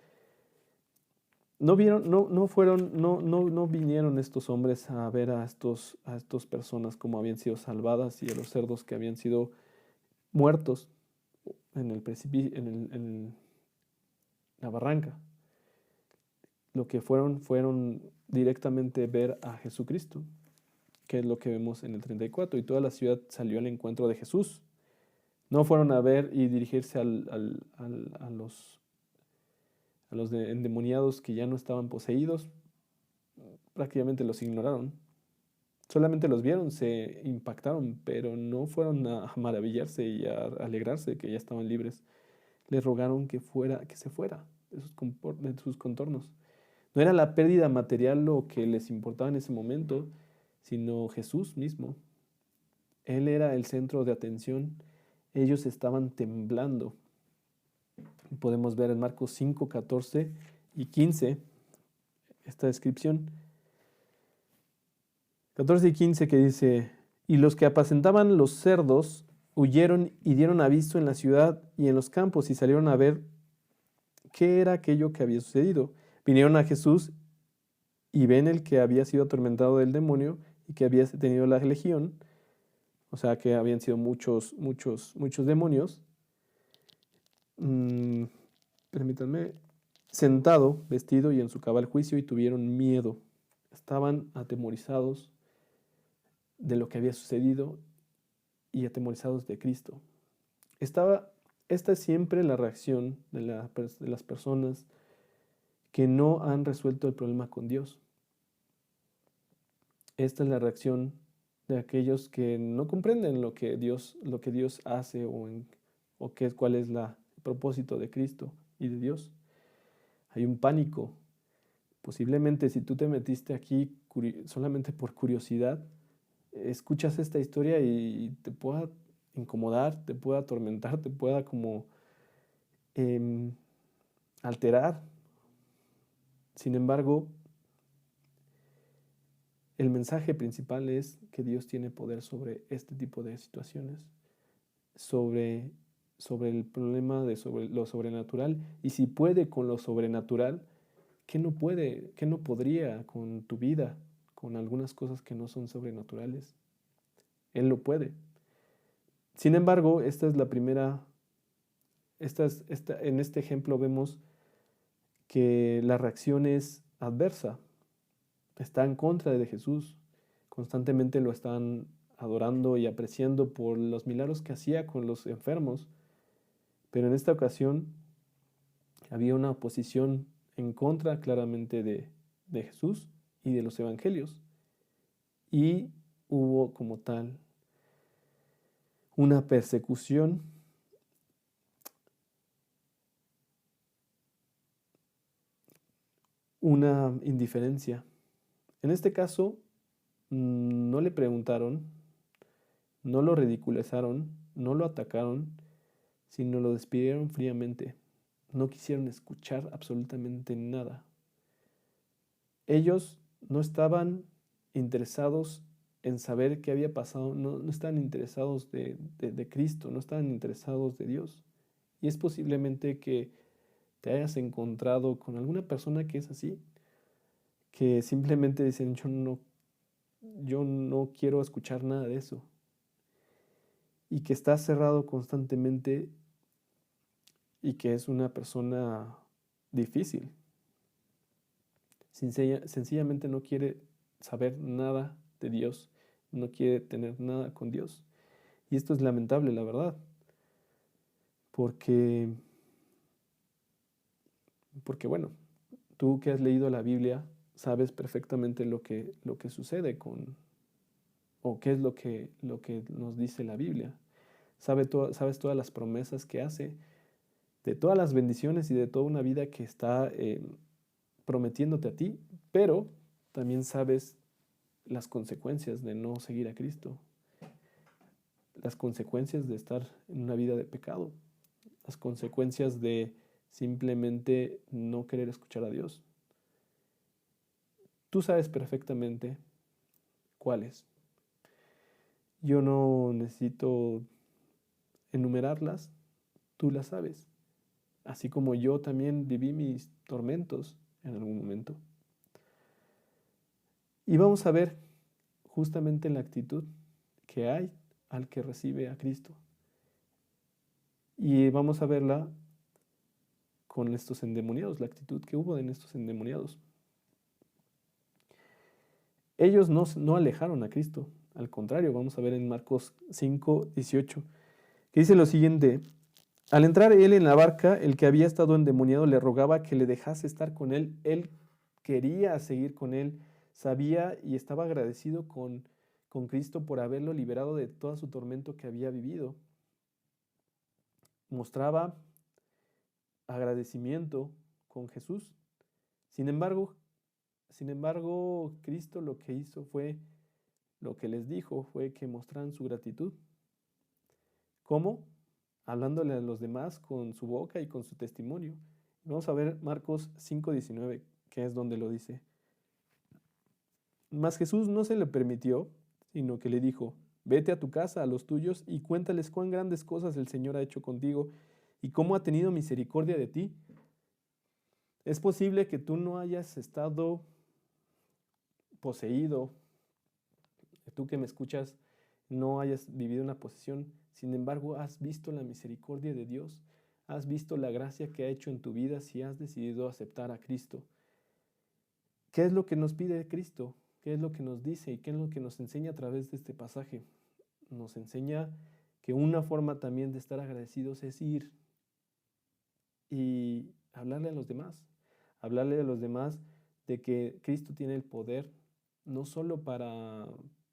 No vinieron estos hombres a ver a estas personas como habían sido salvadas y a los cerdos que habían sido muertos en el precipicio, en la barranca. Lo que fueron directamente ver a Jesucristo, que es lo que vemos en el 34. Y toda la ciudad salió al encuentro de Jesús. No fueron a ver y dirigirse a los endemoniados que ya no estaban poseídos. Prácticamente los ignoraron. Solamente los vieron, se impactaron, pero no fueron a maravillarse y a alegrarse de que ya estaban libres. Les rogaron que se fuera de sus contornos. No era la pérdida material lo que les importaba en ese momento, sino Jesús mismo. Él era el centro de atención. Ellos estaban temblando. Podemos ver en Marcos 5, 14 y 15 esta descripción. 14 y 15 que dice, y los que apacentaban los cerdos huyeron y dieron aviso en la ciudad y en los campos y salieron a ver qué era aquello que había sucedido. Vinieron a Jesús y ven el que había sido atormentado del demonio y que había tenido la legión, o sea que habían sido muchos demonios. Permítanme, sentado, vestido y en su cabal juicio, y tuvieron miedo. Estaban atemorizados de lo que había sucedido y atemorizados de Cristo. Esta es siempre la reacción de las personas que no han resuelto el problema con Dios. Esta es la reacción de aquellos que no comprenden lo que Dios hace cuál es el propósito de Cristo y de Dios. Hay un pánico. Posiblemente si tú te metiste aquí solamente por curiosidad, escuchas esta historia y te pueda incomodar, te pueda atormentar, te pueda como alterar. Sin embargo, el mensaje principal es que Dios tiene poder sobre este tipo de situaciones, sobre el problema sobre lo sobrenatural, y si puede con lo sobrenatural, ¿qué no puede, qué no podría con tu vida, con algunas cosas que no son sobrenaturales? Él lo puede. Sin embargo, esta es la primera, en este ejemplo vemos que la reacción es adversa, está en contra de Jesús, constantemente lo están adorando y apreciando por los milagros que hacía con los enfermos, pero en esta ocasión había una oposición en contra claramente de Jesús y de los evangelios, y hubo como tal una persecución, una indiferencia. En este caso, no le preguntaron, no lo ridiculizaron, no lo atacaron, sino lo despidieron fríamente. No quisieron escuchar absolutamente nada. Ellos no estaban interesados en saber qué había pasado, no estaban interesados de Cristo, no estaban interesados de Dios. Y es posiblemente que te hayas encontrado con alguna persona que es así, que simplemente dicen, yo no quiero escuchar nada de eso, y que está cerrado constantemente y que es una persona difícil. Sencillamente no quiere saber nada de Dios, no quiere tener nada con Dios. Y esto es lamentable, la verdad, porque bueno, tú que has leído la Biblia sabes perfectamente lo que sucede o qué es lo que nos dice la Biblia. Sabes todas las promesas que hace, de todas las bendiciones y de toda una vida que está prometiéndote a ti, pero también sabes las consecuencias de no seguir a Cristo, las consecuencias de estar en una vida de pecado, las consecuencias de simplemente no querer escuchar a Dios. Tú sabes perfectamente cuáles. Yo no necesito enumerarlas, tú las sabes. Así como yo también viví mis tormentos en algún momento. Y vamos a ver justamente la actitud que hay al que recibe a Cristo. Y vamos a verla con estos endemoniados, la actitud que hubo en estos endemoniados. Ellos no alejaron a Cristo, al contrario, vamos a ver en Marcos 5:18, que dice lo siguiente: al entrar él en la barca, el que había estado endemoniado le rogaba que le dejase estar con él. Él quería seguir con él, sabía y estaba agradecido con Cristo por haberlo liberado de todo su tormento que había vivido. Mostraba agradecimiento con Jesús. Sin embargo, Cristo lo que hizo fue, lo que les dijo fue que mostraran su gratitud. ¿Cómo? Hablándole a los demás con su boca y con su testimonio. Vamos a ver Marcos 5:19, que es donde lo dice. Mas Jesús no se le permitió, sino que le dijo, vete a tu casa, a los tuyos, y cuéntales cuán grandes cosas el Señor ha hecho contigo y cómo ha tenido misericordia de ti. Es posible que tú no hayas estado poseído, que tú que me escuchas no hayas vivido una posesión, sin embargo has visto la misericordia de Dios, has visto la gracia que ha hecho en tu vida si has decidido aceptar a Cristo. ¿Qué es lo que nos pide Cristo? ¿Qué es lo que nos dice y qué es lo que nos enseña a través de este pasaje? Nos enseña que una forma también de estar agradecidos es ir y hablarle a los demás, hablarle a los demás de que Cristo tiene el poder no solo para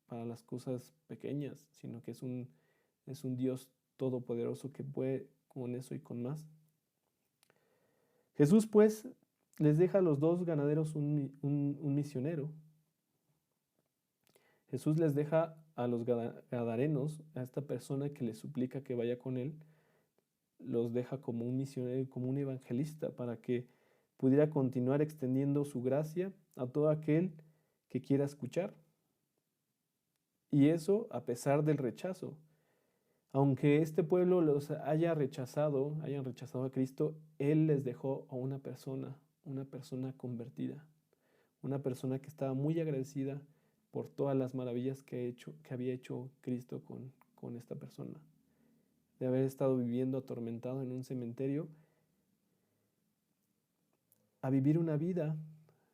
las cosas pequeñas, sino que es un Dios todopoderoso que puede con eso y con más. Jesús pues les deja a los dos ganaderos un misionero. Jesús les deja a los gadarenos, a esta persona que les suplica que vaya con él, los deja como un misionero, como un evangelista, para que pudiera continuar extendiendo su gracia a todo aquel que quiera escuchar. Y eso a pesar del rechazo. Aunque este pueblo los haya rechazado, hayan rechazado a Cristo, Él les dejó a una persona convertida, una persona que estaba muy agradecida por todas las maravillas que había hecho Cristo con esta persona. De haber estado viviendo atormentado en un cementerio, a vivir una vida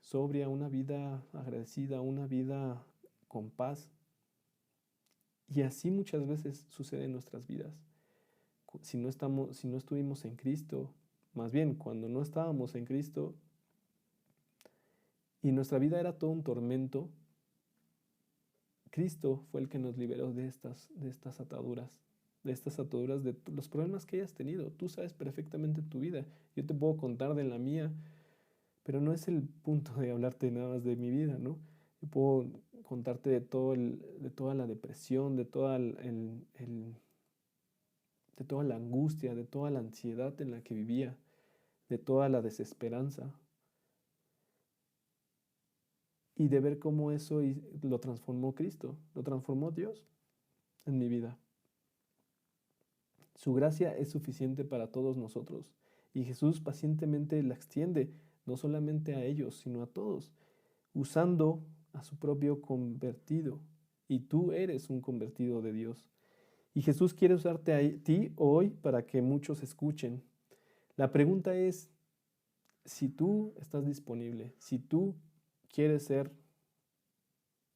sobria, una vida agradecida, una vida con paz. Y así muchas veces sucede en nuestras vidas. Si no estuvimos en Cristo, más bien cuando no estábamos en Cristo y nuestra vida era todo un tormento, Cristo fue el que nos liberó de estas ataduras, de los problemas que hayas tenido. Tú sabes perfectamente tu vida. Yo te puedo contar de la mía, pero no es el punto de hablarte nada más de mi vida, ¿no? Yo puedo contarte de toda la depresión, de toda de toda la angustia, de toda la ansiedad en la que vivía, de toda la desesperanza, y de ver cómo eso lo transformó Cristo, lo transformó Dios en mi vida. Su gracia es suficiente para todos nosotros, y Jesús pacientemente la extiende, no solamente a ellos, sino a todos, usando a su propio convertido, y tú eres un convertido de Dios. Y Jesús quiere usarte a ti hoy para que muchos escuchen. La pregunta es si tú estás disponible, si tú quieres ser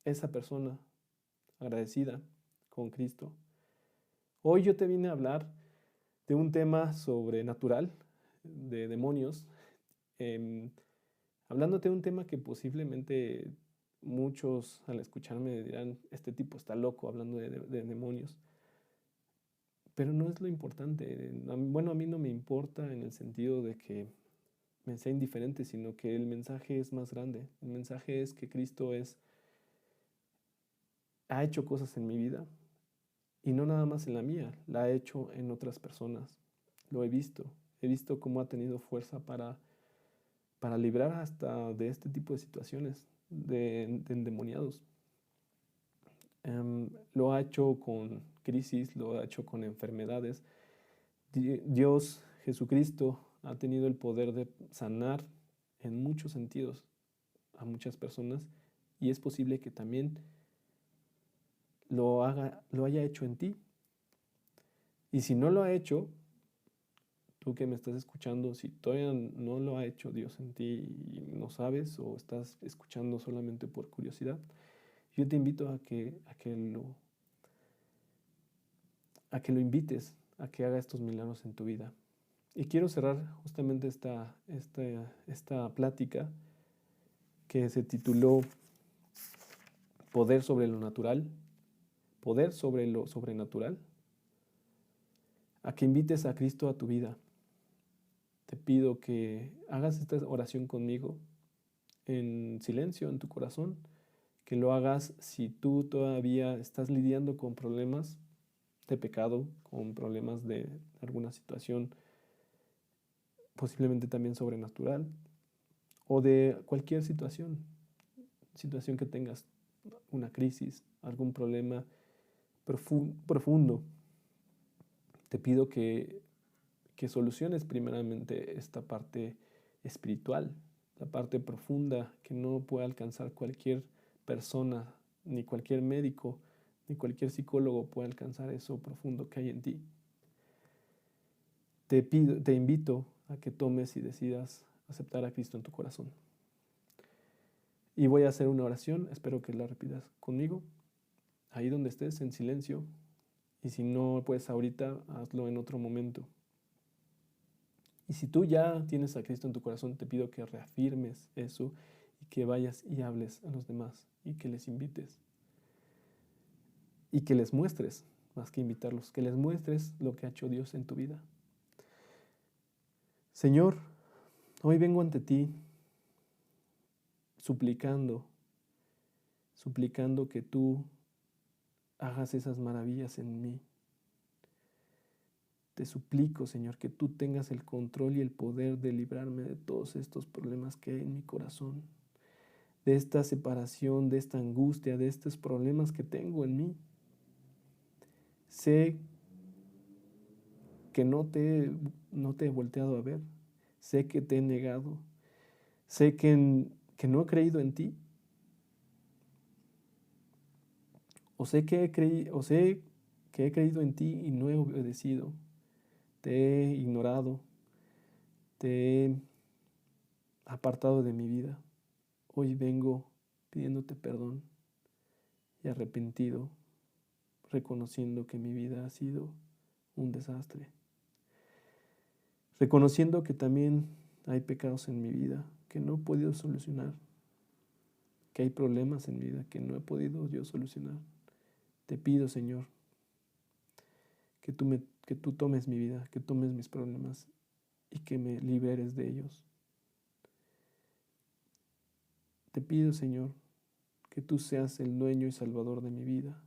esa persona agradecida con Cristo. Hoy yo te vine a hablar de un tema sobrenatural, de demonios, hablándote de un tema que posiblemente muchos al escucharme dirán, este tipo está loco hablando de demonios. Pero no es lo importante. Bueno, a mí no me importa en el sentido de que me sea indiferente, sino que el mensaje es más grande. El mensaje es que Cristo ha hecho cosas en mi vida y no nada más en la mía, la ha hecho en otras personas. Lo he visto cómo ha tenido fuerza para librar hasta de este tipo de situaciones, de endemoniados. Lo ha hecho con crisis, lo ha hecho con enfermedades. Dios, Jesucristo, ha tenido el poder de sanar en muchos sentidos a muchas personas, y es posible que también lo haya hecho en ti. Y si no lo ha hecho, tú que me estás escuchando, si todavía no lo ha hecho Dios en ti y no sabes o estás escuchando solamente por curiosidad, yo te invito a que lo invites, a que haga estos milagros en tu vida. Y quiero cerrar justamente esta plática que se tituló Poder sobre lo natural, poder sobre lo sobrenatural, a que invites a Cristo a tu vida. Te pido que hagas esta oración conmigo en silencio, en tu corazón, que lo hagas si tú todavía estás lidiando con problemas de pecado, con problemas de alguna situación posiblemente también sobrenatural, o de cualquier situación, situación que tengas, una crisis, algún problema profundo, te pido que soluciones primeramente esta parte espiritual, la parte profunda que no puede alcanzar cualquier persona, ni cualquier médico, ni cualquier psicólogo puede alcanzar eso profundo que hay en ti. Te invito a que tomes y decidas aceptar a Cristo en tu corazón. Y voy a hacer una oración, espero que la repitas conmigo, ahí donde estés, en silencio. Y si no puedes ahorita, hazlo en otro momento. Y si tú ya tienes a Cristo en tu corazón, te pido que reafirmes eso y que vayas y hables a los demás y que les invites. Y que les muestres, más que invitarlos, que les muestres lo que ha hecho Dios en tu vida. Señor, hoy vengo ante ti suplicando que tú hagas esas maravillas en mí. Te suplico, Señor, que tú tengas el control y el poder de librarme de todos estos problemas que hay en mi corazón, de esta separación, de esta angustia, de estos problemas que tengo en mí. Sé que no te he volteado a ver, sé que te he negado, sé que no he creído en ti, o sé que he creído en ti y no he obedecido. Te he ignorado, te he apartado de mi vida. Hoy vengo pidiéndote perdón y arrepentido, reconociendo que mi vida ha sido un desastre. Reconociendo que también hay pecados en mi vida que no he podido solucionar, que hay problemas en mi vida que no he podido yo solucionar. Te pido, Señor, que tú tomes mi vida, que tomes mis problemas y que me liberes de ellos. Te pido, Señor, que tú seas el dueño y salvador de mi vida.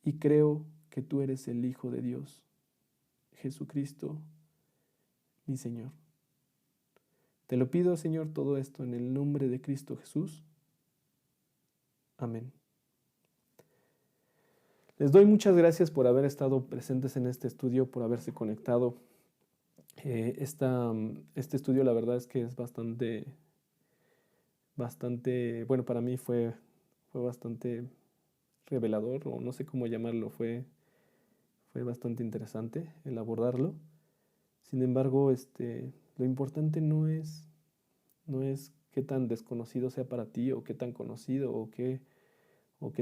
Y creo que tú eres el Hijo de Dios, Jesucristo, mi Señor. Te lo pido, Señor, todo esto en el nombre de Cristo Jesús. Amén. Les doy muchas gracias por haber estado presentes en este estudio, por haberse conectado. Este estudio, la verdad es que es bastante, bueno, para mí fue bastante revelador, o no sé cómo llamarlo, fue bastante interesante el abordarlo. Sin embargo, lo importante no es qué tan desconocido sea para ti, o qué tan conocido, o qué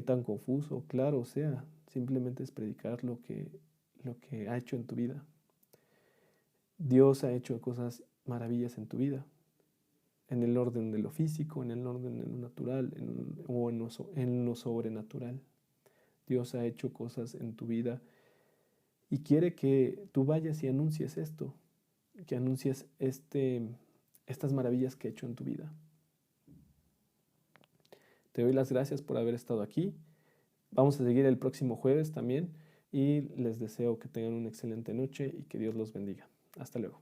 tan confuso, claro, sea, simplemente es predicar lo que ha hecho en tu vida. Dios ha hecho cosas maravillas en tu vida, en el orden de lo físico, en el orden de lo natural, o en lo sobrenatural. Dios ha hecho cosas en tu vida y quiere que tú vayas y anuncies esto, que anuncies estas maravillas que ha hecho en tu vida. Te doy las gracias por haber estado aquí. Vamos a seguir el próximo jueves también y les deseo que tengan una excelente noche y que Dios los bendiga. Hasta luego.